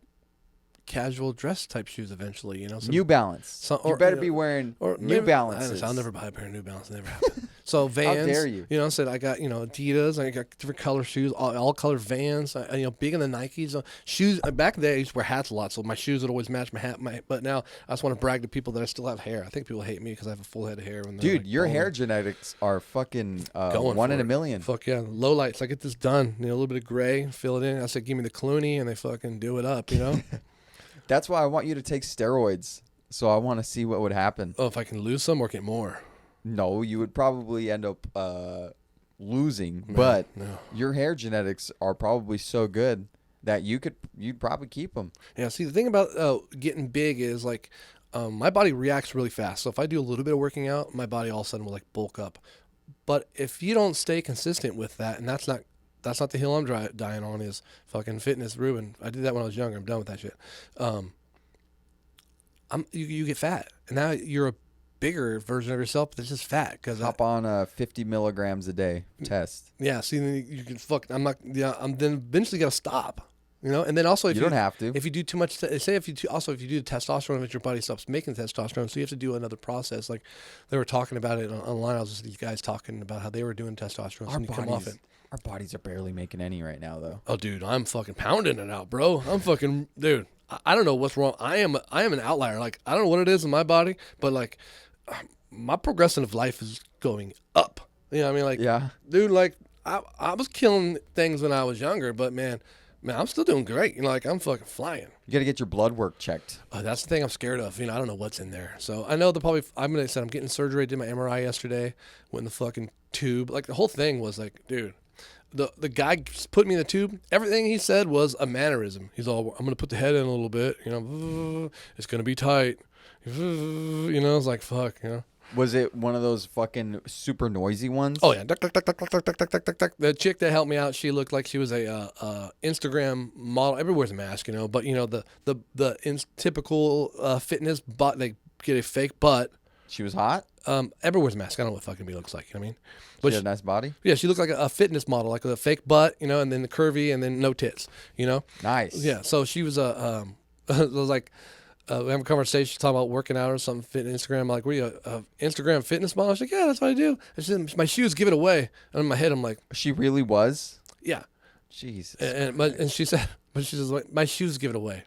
casual dress type shoes eventually, New Balance. You better be wearing New Balances. I'll never buy a pair of New Balance. Never happened. So Vans. How dare you? I said I got Adidas. I got different color shoes, all color Vans. Big in the Nikes. Shoes. Back in the day, I used to wear hats a lot, so my shoes would always match my hat. But now I just want to brag to people that I still have hair. I think people hate me because I have a full head of hair. Dude, your hair genetics are fucking 1 in a million. Fuck yeah, low lights. I get this done. A little bit of gray, fill it in. I said, give me the Clooney, and they fucking do it up. That's why I want you to take steroids. So I want to see what would happen. Oh, if I can lose some or get more. No, you would probably end up losing. But your hair genetics are probably so good that you'd probably keep them. Yeah. See, the thing about getting big is like my body reacts really fast. So if I do a little bit of working out, my body all of a sudden will like bulk up. But if you don't stay consistent with that, and that's not the hill I'm dying on, is fucking fitness, Ruben. I did that when I was younger. I'm done with that shit. You get fat, and now you're a bigger version of yourself that's just fat. Hop on 50 milligrams a day test. Yeah, see, then you can I'm then eventually gotta stop. And then also if you don't have to. If you do too much, say if you do the testosterone, your body stops making testosterone, so you have to do another process. Like they were talking about it online. I was listening to these guys talking about how they were doing testosterone. So you come off it. Our bodies are barely making any right now, though. Oh, dude, I'm fucking pounding it out, bro. I'm fucking, dude. I don't know what's wrong. I am an outlier. Like I don't know what it is in my body, but like my progression of life is going up. You know what I mean? Like, Yeah. dude, like I was killing things when I was younger, but man, I'm still doing great. You know, like I'm fucking flying. You got to get your blood work checked. That's the thing I'm scared of. You know, I don't know what's in there. So I know I'm gonna say I'm getting surgery. I did my MRI yesterday. Went in the fucking tube. Like the whole thing was like, dude, the guy put me in the tube. Everything he said was a mannerism. He's all, I'm gonna put the head in a little bit. You know, it's gonna be tight. You know, I was like, fuck. You know. Was it one of those fucking super noisy ones? Oh yeah, duck, duck, duck, duck, duck, duck, duck, duck, duck, duck. The chick that helped me out, she looked like she was a Instagram model. Everybody wears a mask, you know, but you know the typical fitness butt. They get a fake butt. She was hot? Everybody wears a mask. I don't know what fucking me looks like. You know what I mean? She had a nice body? Yeah, she looked like a fitness model, like with a fake butt, you know, and then the curvy, and then no tits, you know. Nice. Yeah, so she was a. I was like. We have a conversation talking about working out or something, fit Instagram. I'm like, were you a Instagram fitness model? She's like, yeah, that's what I do. And she said, my shoes give it away. And in my head, I'm like, She really was? yeah. Jesus. And she said, my shoes give it away.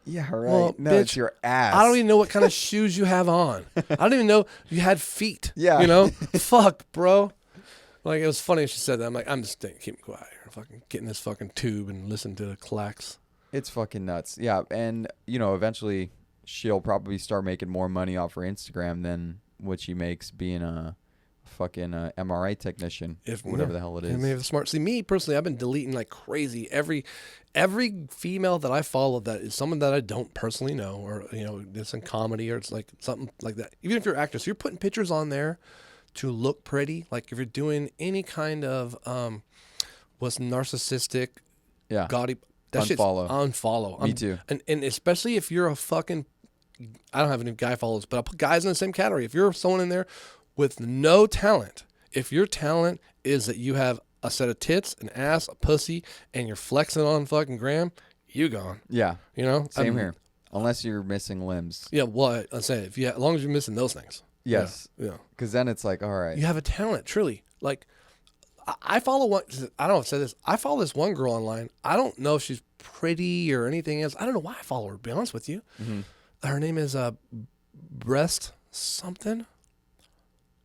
Yeah, right. Well, no, bitch, it's your ass. I don't even know what kind of shoes you have on. I don't even know you had feet. Yeah. You know? Fuck, bro. Like, it was funny she said that. I'm like, I'm just keeping quiet here. Fucking get in this fucking tube and listen to the clacks. It's fucking nuts. Yeah, and you know, eventually she'll probably start making more money off her Instagram than what she makes being a fucking MRI technician, whatever the hell it is. And maybe smart. See, me personally, I've been deleting like crazy every female that I follow that is someone that I don't personally know, or you know, it's in comedy or it's like something like that. Even if you're an actor, so you're putting pictures on there to look pretty. Like if you're doing any kind of what's narcissistic, Yeah. gaudy. That shit's Unfollow. unfollow. Me too. And especially if you're a fucking, I don't have any guy followers, but I'll put guys in the same category. If you're someone in there with no talent, if your talent is that you have a set of tits, an ass, a pussy, and you're flexing on fucking gram, you gone. Yeah. You know? Same here. Unless you're missing limbs. Yeah, well, I'm saying, as long as you're missing those things. Yes. Yeah. Because then it's like, all right. You have a talent, truly. Like, I follow one. I don't know if I said this. I follow this one girl online. I don't know if she's pretty or anything else. I don't know why I follow her. To be honest with you, her name is Breast something.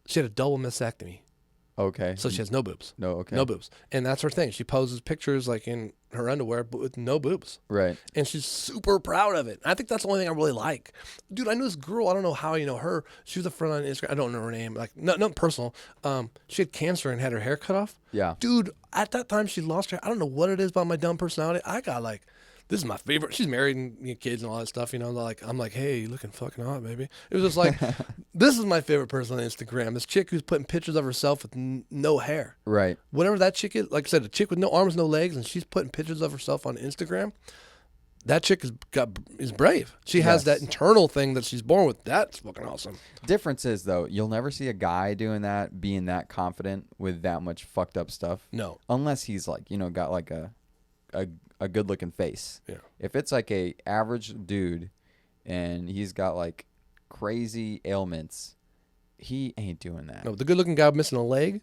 She had a double mastectomy, Okay. so she has no boobs. No, okay. No boobs, and that's her thing. She poses pictures like in her underwear, but with no boobs. Right. And she's super proud of it. I think that's the only thing I really like. Dude, I knew this girl. I don't know how you know her. She was a friend on Instagram. I don't know her name. Like, nothing personal. She had cancer and had her hair cut off. Yeah. Dude, at that time, she lost her. I don't know what it is about my dumb personality. I got like, this is my favorite. She's married and kids and all that stuff. You know, like I'm like, hey, you looking fucking hot, baby. It was just like, this is my favorite person on Instagram. This chick who's putting pictures of herself with no hair. Right. Whatever that chick is, like I said, a chick with no arms, no legs, and she's putting pictures of herself on Instagram. That chick is brave. She has that internal thing that she's born with. That's fucking awesome. Difference is though, you'll never see a guy doing that, being that confident with that much fucked up stuff. No. Unless he's like, you know, got like a good looking face. Yeah. If it's like a average dude and he's got like crazy ailments, he ain't doing that. No, the good looking guy missing a leg,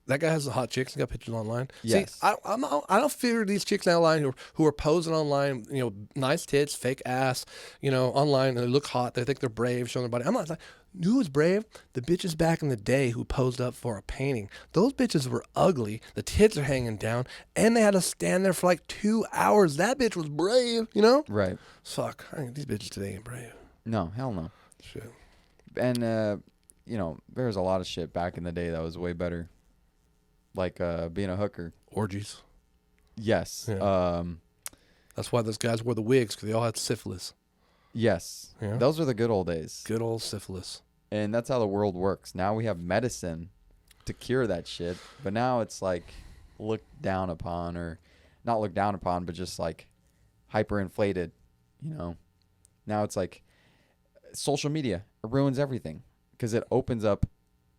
that guy has the hot chicks and got pictures online. Yes. See, I don't fear these chicks online who are posing online, you know, nice tits, fake ass, you know, online, and they look hot. They think they're brave, showing their body. I'm not like, who was brave? The bitches back in the day who posed up for a painting. Those bitches were ugly. The tits are hanging down, and they had to stand there for like 2 hours. That bitch was brave, you know? Right. Fuck, I think these bitches today ain't brave. No, hell no. Shit. And, you know, there's a lot of shit back in the day that was way better. Like being a hooker. Orgies. Yes. Yeah. That's why those guys wore the wigs, because they all had syphilis. Yes. Yeah. Those were the good old days. Good old syphilis. And that's how the world works. Now we have medicine to cure that shit. But now it's like looked down upon, or not looked down upon, but just like hyperinflated, you know. Now it's like social media. It ruins everything because it opens up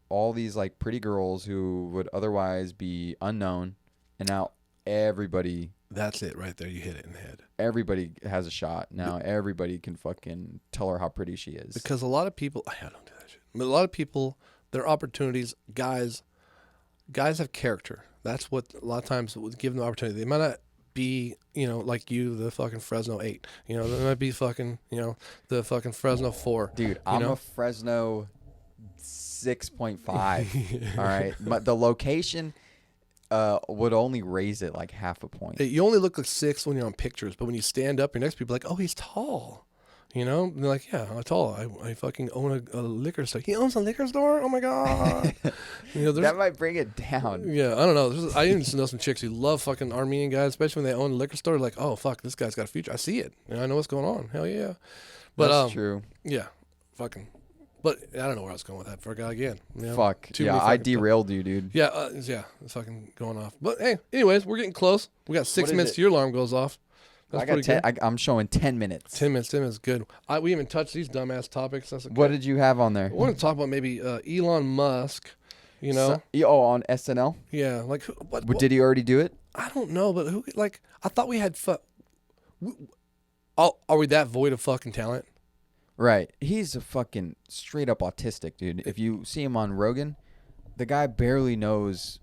all these like pretty girls who would otherwise be unknown. And now everybody... That's it right there. You hit it in the head. Everybody has a shot. Now everybody can fucking tell her how pretty she is. Because a lot of people... I don't do that shit. But a lot of people, their opportunities, guys have character. That's what a lot of times would give them the opportunity. They might not be, you know, like you, the fucking Fresno 8. You know, they might be fucking, you know, the fucking Fresno 4. Dude, you I'm know? a Fresno 6.5. All right, but the location would only raise it like half a point. You only look like 6 when you're on pictures, but when you stand up, your next people are like, oh, he's tall. You know, and they're like, yeah, I'm tall. I fucking own a liquor store. He owns a liquor store? Oh my god! You know, That might bring it down. yeah, I don't know. I even know some chicks who love fucking Armenian guys, especially when they own a liquor store. Like, oh fuck, this guy's got a future. I see it. And I know what's going on. Hell yeah. But That's true. yeah, fucking. But I don't know where I was going with that for a guy again. You know? Fuck. Too Yeah, many I fucking derailed you, dude. Yeah, it's fucking going off. But hey, anyways, we're getting close. We got 6 What is minutes it? till your alarm goes off. That's I got pretty 10. good. I'm showing 10 minutes. 10 minutes. 10 minutes, good. We even touched these dumbass topics. That's okay. What did you have on there? I want to talk about maybe Elon Musk. You know, on SNL. yeah, like what? Did he already do it? I don't know, but who? Like, I thought we had. Are we that void of fucking talent? Right. He's a fucking straight up autistic, dude. If you see him on Rogan, the guy barely knows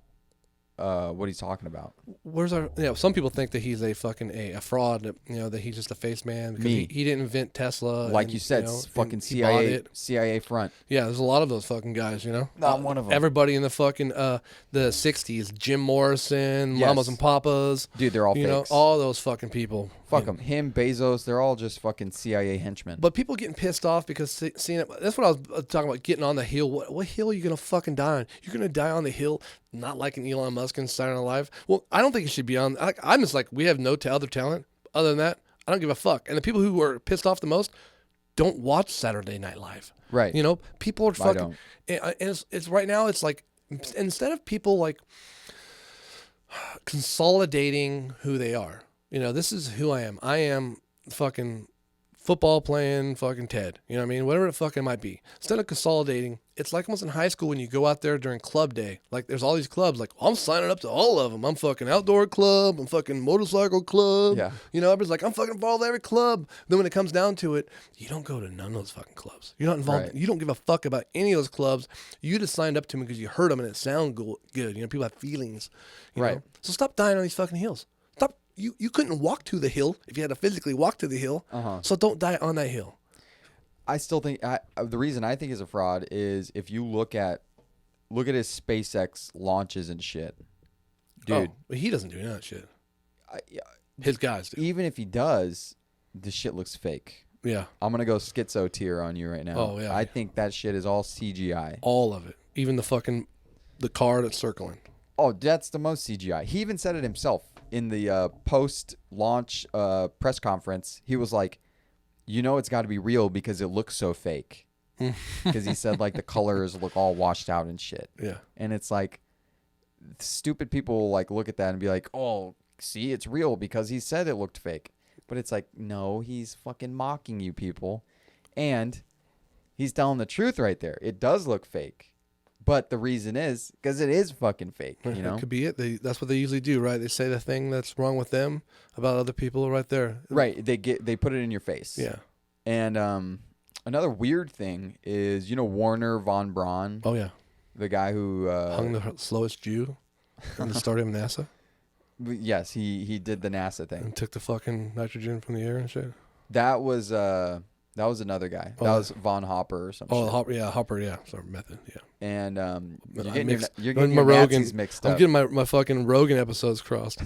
what he's talking about. Where's our? Yeah, some people think that he's a fucking a fraud. You know, that he's just a face man because Me. he didn't invent Tesla. Like and, you said, know, fucking and he bought it. CIA front. Yeah, there's a lot of those fucking guys, you know. Not one of them. Everybody in the fucking the '60s, Jim Morrison, Yes. Mamas and Papas, Dude, they're all you know, fakes. all those fucking people. Fuck Yeah. them. Him, Bezos, they're all just fucking CIA henchmen. But people getting pissed off because seeing it. That's what I was talking about. Getting on the hill. What hill are you gonna fucking die on? You're gonna die on the hill, not like an Elon Musk and Saturday Night Live. Well, I don't think it should be on. I'm just like, we have no other talent. Other than that, I don't give a fuck. And the people who are pissed off the most don't watch Saturday Night Live. Right. You know, people are fucking. don't. And it's right now. It's like instead of people like consolidating who they are. You know, this is who I am. I am fucking football playing fucking Ted. You know what I mean? Whatever it fucking might be. Instead of consolidating, it's like almost in high school when you go out there during club day. Like there's all these clubs. Like I'm signing up to all of them. I'm fucking outdoor club. I'm fucking motorcycle club. Yeah. You know, everybody's like, I'm fucking involved in every club. Then when it comes down to it, you don't go to none of those fucking clubs. You're not involved. Right. You don't give a fuck about any of those clubs. You just signed up to them because you heard them and it sounded good. You know, people have feelings. You Right. know? So stop dying on these fucking hills. Stop. You couldn't walk to the hill if you had to physically walk to the hill. So don't die on that hill. I still think the reason I think he's a fraud is if you look at his SpaceX launches and shit, dude. Oh, but he doesn't do that shit. I, His guys do. even if he does, the shit looks fake. Yeah, I'm gonna go schizo tier on you right now. Oh, yeah. I think that shit is all CGI. all of it. Even the car that's circling. Oh, that's the most CGI. He even said it himself in the post-launch press conference. He was like, "You know, it's got to be real because it looks so fake." Because he said like the colors look all washed out and shit. Yeah. And it's like, stupid people like look at that and be like, "Oh, see, it's real because he said it looked fake." But it's like, no, he's fucking mocking you people, and he's telling the truth right there. It does look fake. But the reason is because it is fucking fake, you know? That could be it. That's what they usually do, right? They say the thing that's wrong with them about other people right there. Right. They put it in your face. Yeah. And another weird thing is, you know, Warner von Braun, Oh, yeah. the guy who Hung the slowest Jew in the start of NASA yes, he did the NASA thing. and took the fucking nitrogen from the air and shit. That was another guy. Oh, That was Von Hopper or something. Oh, Hopper, yeah. Sorry, method, yeah. And But you're I getting mixed- your my Nazis Rogan- mixed I'm up. getting my fucking Rogan episodes crossed.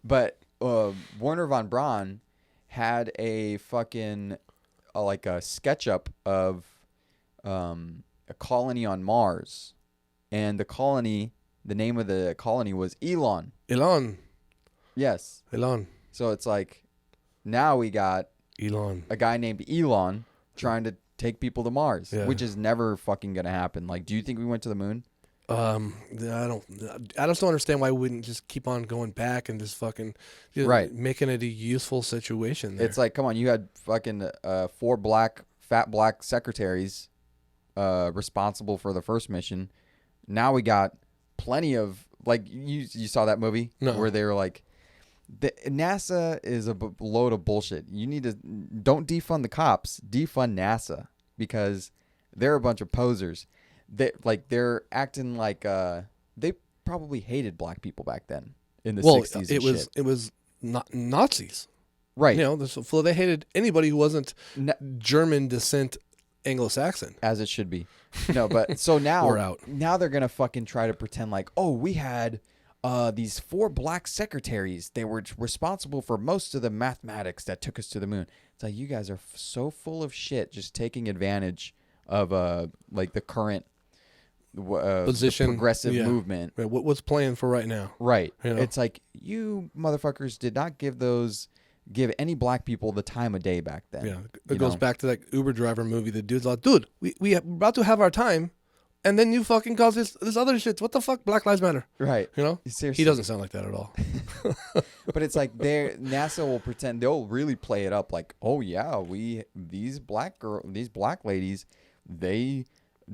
But Warner von Braun had a fucking like a SketchUp of a colony on Mars, and the name of the colony was Elon. Elon. Yes. So it's like now we got Elon. a guy named Elon trying to take people to Mars, Yeah. which is never fucking gonna happen. Like, do you think we went to the moon? I just don't understand why we wouldn't just keep on going back and just fucking Right. making it a useful situation there. It's like, come on, you had fucking 4 fat black secretaries responsible for the first mission. Now we got plenty of, like, you saw that movie No. where they were like, NASA is a load of bullshit. You need to don't defund the cops, defund NASA, because they're a bunch of posers. They're acting like they probably hated black people back then in the 60s. And it was not Nazis, right. You know, they hated anybody who wasn't German descent Anglo-Saxon. As it should be. No, but so We're out. now they're gonna fucking try to pretend like, oh, we had these 4 black secretaries. They were responsible for most of the mathematics that took us to the moon. It's like, you guys are so full of shit, just taking advantage of like the current Position, the progressive movement. Right, what's playing for right now? Right. You know? It's like, you motherfuckers did not give any black people the time of day back then. Yeah, it goes back to that Uber driver movie. The dude's like, dude, we're about to have our time, and then you fucking cause this other shit. What the fuck? Black Lives Matter. Right. You know? Seriously. He doesn't sound like that at all. But it's like NASA will pretend, they'll really play it up like, oh yeah, these black ladies, they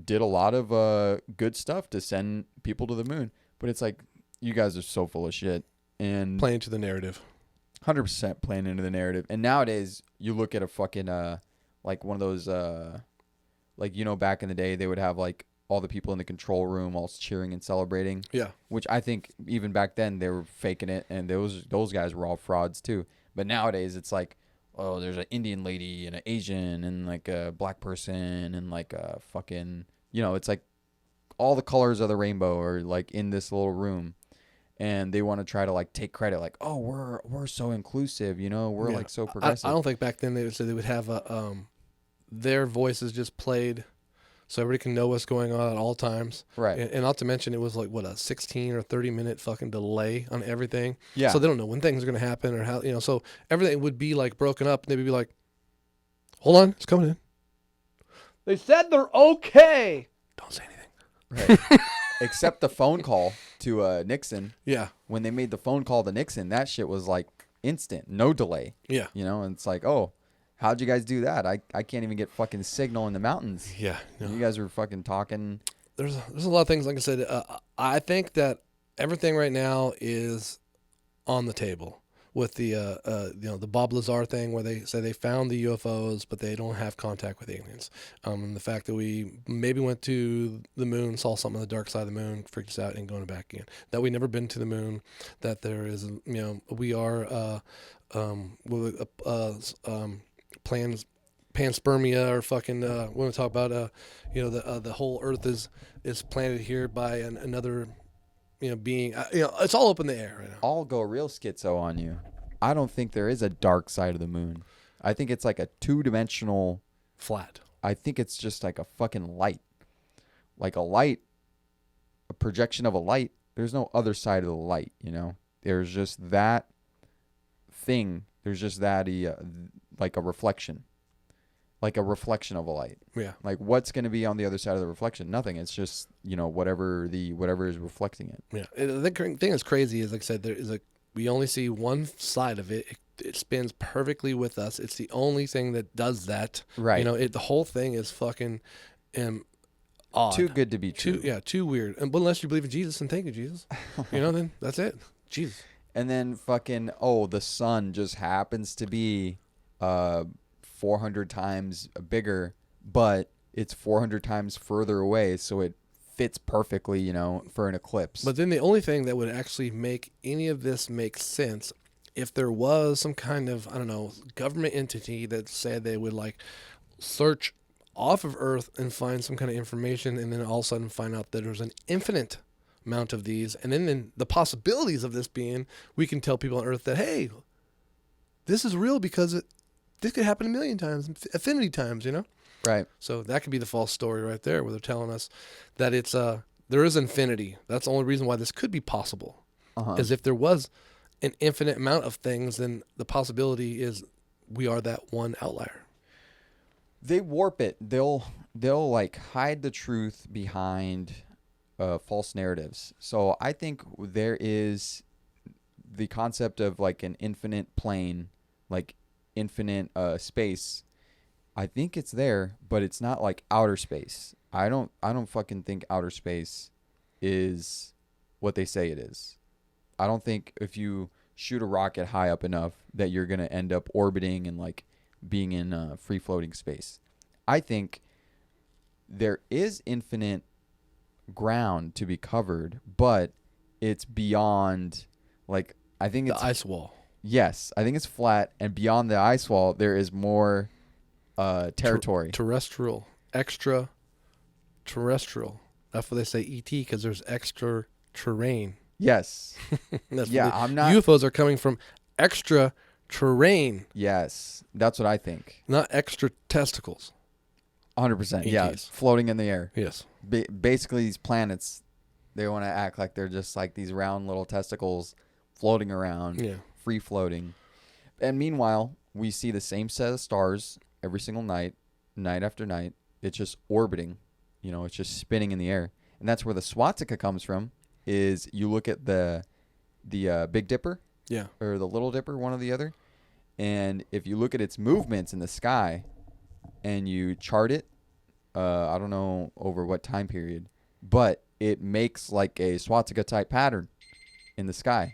did a lot of good stuff to send people to the moon. But it's like, you guys are so full of shit and Playing to the narrative. 100% playing into the narrative. And nowadays, you look at a fucking like one of those like, you know, back in the day, they would have like all the people in the control room all cheering and celebrating. Yeah. Which I think even back then they were faking it, and those guys were all frauds too. But nowadays it's like, oh, there's an Indian lady and an Asian and like a black person and like a fucking, you know, it's like all the colors of the rainbow are like in this little room. And they want to try to like take credit, like, oh, we're so inclusive, you know, we're like so progressive. I don't think back then they would have their voices just played, so everybody can know what's going on at all times. Right. And not to mention, it was like what, a 16 or 30-minute fucking delay on everything. Yeah. So they don't know when things are gonna happen or how, you know. So everything would be like broken up, and they would be like, hold on, it's coming in. They said they're okay. Don't say anything. Right. Except the phone call to Nixon. Yeah. When they made the phone call to Nixon, that shit was like instant, no delay. Yeah. You know, and it's like, oh, how'd you guys do that? I can't even get fucking signal in the mountains. Yeah. No. You guys were fucking talking. There's a lot of things, like I said. I think that everything right now is on the table with the you know, the Bob Lazar thing, where they say they found the UFOs but they don't have contact with aliens. And the fact that we maybe went to the moon, saw something on the dark side of the moon, freaked us out, and going back again. That we never been to the moon. That there is, you know, we are panspermia, or fucking when we talk about you know, the whole Earth is planted here by another, you know, being. You know, it's all up in the air right now. I'll go real schizo on you. I don't think there is a dark side of the moon. I think it's like a 2-dimensional Flat. I think it's just like a fucking light. Like a light, a projection of a light. There's no other side of the light, you know? There's just that thing. There's just that, like a reflection. Like a reflection of a light. Yeah. Like, what's going to be on the other side of the reflection? Nothing. It's just, you know, whatever is reflecting it. Yeah. The thing that's crazy is, like I said, there is we only see one side of it. It spins perfectly with us. It's the only thing that does that. Right. You know, the whole thing is fucking odd. Too good to be true. Too weird. And, but unless you believe in Jesus, and thank you, Jesus. You know, then that's it. Jesus. And then fucking, oh, the sun just happens to be 400 times bigger, but it's 400 times further away, so it fits perfectly, you know, for an eclipse. But then the only thing that would actually make any of this make sense, if there was some kind of, I don't know, government entity that said they would like search off of Earth and find some kind of information, and then all of a sudden find out that there's an infinite amount of these, and then the possibilities of this being, we can tell people on Earth that, hey, this is real because this could happen a million times, infinity times, you know? Right. So that could be the false story right there, where they're telling us that it's there is infinity. That's the only reason why this could be possible. Is if there was an infinite amount of things, then the possibility is we are that one outlier. They warp it. They'll like hide the truth behind false narratives. So I think there is the concept of like an infinite plane, like infinite space. I think it's there, but it's not like outer space. I don't fucking think outer space is what they say it is. I don't think if you shoot a rocket high up enough that you're going to end up orbiting and like being in free floating space. I think there is infinite ground to be covered, but it's beyond, like, I think it's the ice wall. Yes, I think it's flat, and beyond the ice wall there is more territory. Terrestrial. extraterrestrial. That's what they say ET because there's extra terrain. Yes. That's Yeah, I'm not. UFOs are coming from extra terrain, Yes, that's what I think. not extra testicles. 100%. Yeah, ETs. floating in the air. Yes. Basically, these planets, they want to act like they're just like these round little testicles floating around, Yeah. free floating. And meanwhile, we see the same set of stars every single night, night after night. It's just orbiting, it's just spinning in the air. And that's where the swastika comes from, is you look at the Big Dipper, Yeah. or the Little Dipper, one or the other. And if you look at its movements in the sky and you chart it, I don't know over what time period, but it makes like a swastika type pattern in the sky.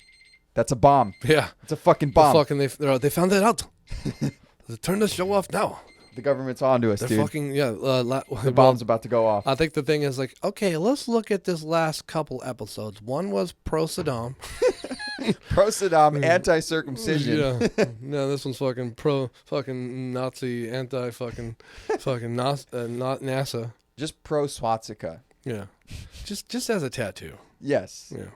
That's a bomb. Yeah. It's a fucking bomb. They found that out. Turn the show off now. The government's on to us, They're dude. fucking The bomb's about to go off. I think the thing is like, okay, let's look at this last couple episodes. One was pro Saddam. Pro-Saddam, anti-circumcision. Yeah. No, this one's fucking pro fucking Nazi, anti fucking not NASA. Just pro-swastika. Yeah. Just as a tattoo. Yes. Yeah.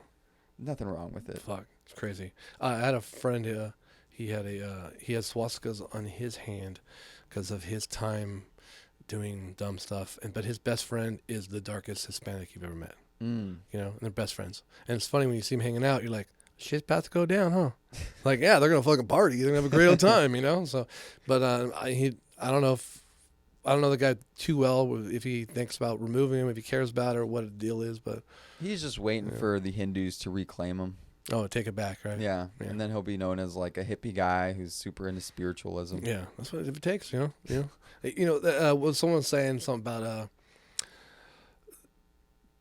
Nothing wrong with it. Fuck. It's crazy. I had a friend. He had swastikas on his hand because of his time doing dumb stuff. But his best friend is the darkest Hispanic you've ever met. Mm. And they're best friends. And it's funny when you see them hanging out, you're like, shit's about to go down, huh? Like, yeah, they're gonna fucking party. They're gonna have a great old time, So, but I don't know the guy too well. If he thinks about removing him, if he cares about it, or what the deal is. But He's just waiting for the Hindus to reclaim him. take it back, right? Yeah. And then he'll be known as like a hippie guy who's super into spiritualism. Yeah, that's what if it takes, Well, someone was saying something about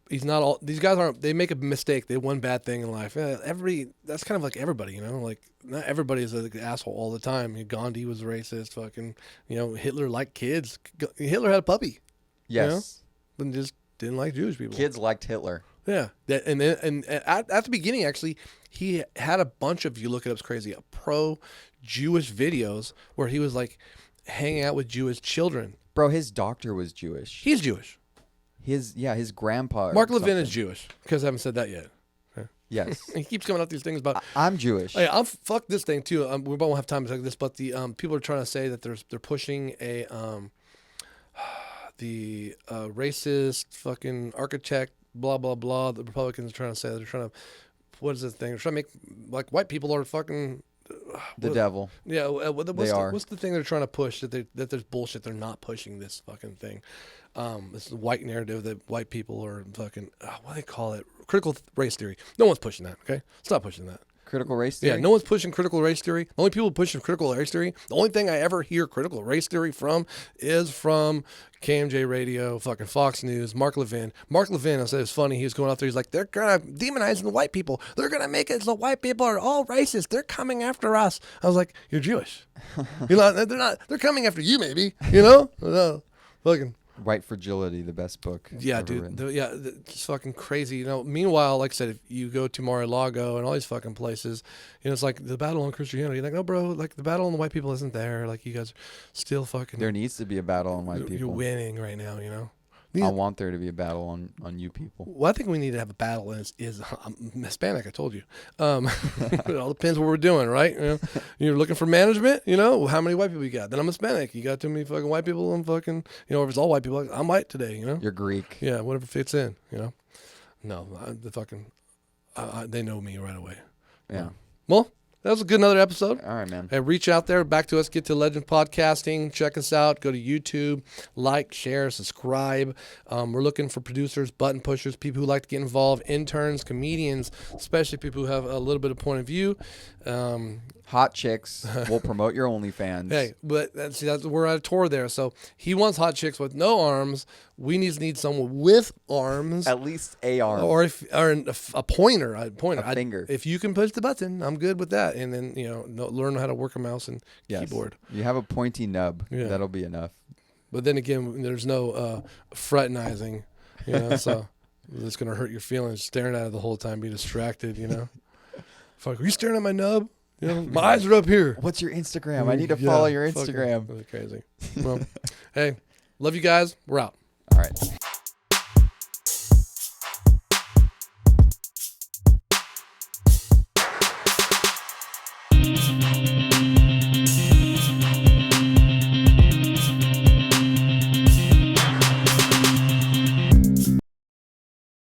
he's not all. These guys aren't. They make a mistake. They one bad thing in life. That's kind of like everybody, Like not everybody is an asshole all the time. Gandhi was racist. Fucking, Hitler liked kids. Hitler had a puppy. Yes. And just didn't like Jewish people. Kids liked Hitler. Yeah, and at the beginning, actually, he had a bunch of, you look it up, it's crazy, pro-Jewish videos where he was like hanging out with Jewish children. Bro, his doctor was Jewish. He's Jewish. His grandpa. Mark Levin is Jewish, because I haven't said that yet. Yes. He keeps coming out these things about. I'm Jewish. Hey, fuck this thing too. We won't have time to talk this, but the people are trying to say that they're pushing a the racist fucking architect, blah blah blah. The Republicans are trying to say they're trying to, what is this thing? They're trying to make like white people are fucking the devil. Yeah, are. What's the thing they're trying to push that there's bullshit? They're not pushing this fucking thing. This white narrative that white people are fucking what do they call it? Critical race theory. No one's pushing that. Okay, stop pushing that. Critical race theory? Yeah, no one's pushing critical race theory. The only people pushing critical race theory, the only thing I ever hear critical race theory from is from KMJ Radio, fucking Fox News, Mark Levin. Mark Levin, I said it's funny, he was going out there, he's like, they're gonna demonize the white people. They're gonna make it so white people are all racist. They're coming after us. I was like, you're Jewish. They're coming after you maybe, No, fucking. White Fragility, the best book. Yeah, dude. It's fucking crazy. Meanwhile, like I said, if you go to Mar-a-Lago and all these fucking places, it's like the battle on Christianity. You're like, no, bro, like the battle on the white people isn't there. Like you guys are still fucking. There needs to be a battle on white people. You're winning right now, I want there to be a battle on you people. Well, I think we need to have a battle. Is I'm Hispanic? I told you. It all depends what we're doing, right? You're looking for management. How many white people you got? Then I'm Hispanic. You got too many fucking white people. I'm fucking. If it's all white people, I'm white today. You're Greek. Yeah, whatever fits in. No, the fucking. They know me right away. Yeah. Well. That was a good another episode. All right, man. Hey, reach out there, back to us, get to Legend Podcasting. Check us out. Go to YouTube, like, share, subscribe. We're looking for producers, button pushers, people who like to get involved, interns, comedians, especially people who have a little bit of point of view. Hot chicks will promote your OnlyFans. Hey, but we're at a tour there. So he wants hot chicks with no arms. We need someone with arms. At least a arm. Or a pointer. A finger. If you can push the button, I'm good with that. And then, learn how to work a mouse and keyboard. You have a pointy nub. Yeah. That'll be enough. But then again, there's no fraternizing, so it's going to hurt your feelings staring at it the whole time, be distracted, Fuck, are you staring at my nub? My eyes are up here. What's your Instagram? I need to follow your fucking, Instagram. That's crazy. Well, hey, Love you guys. We're out. All right.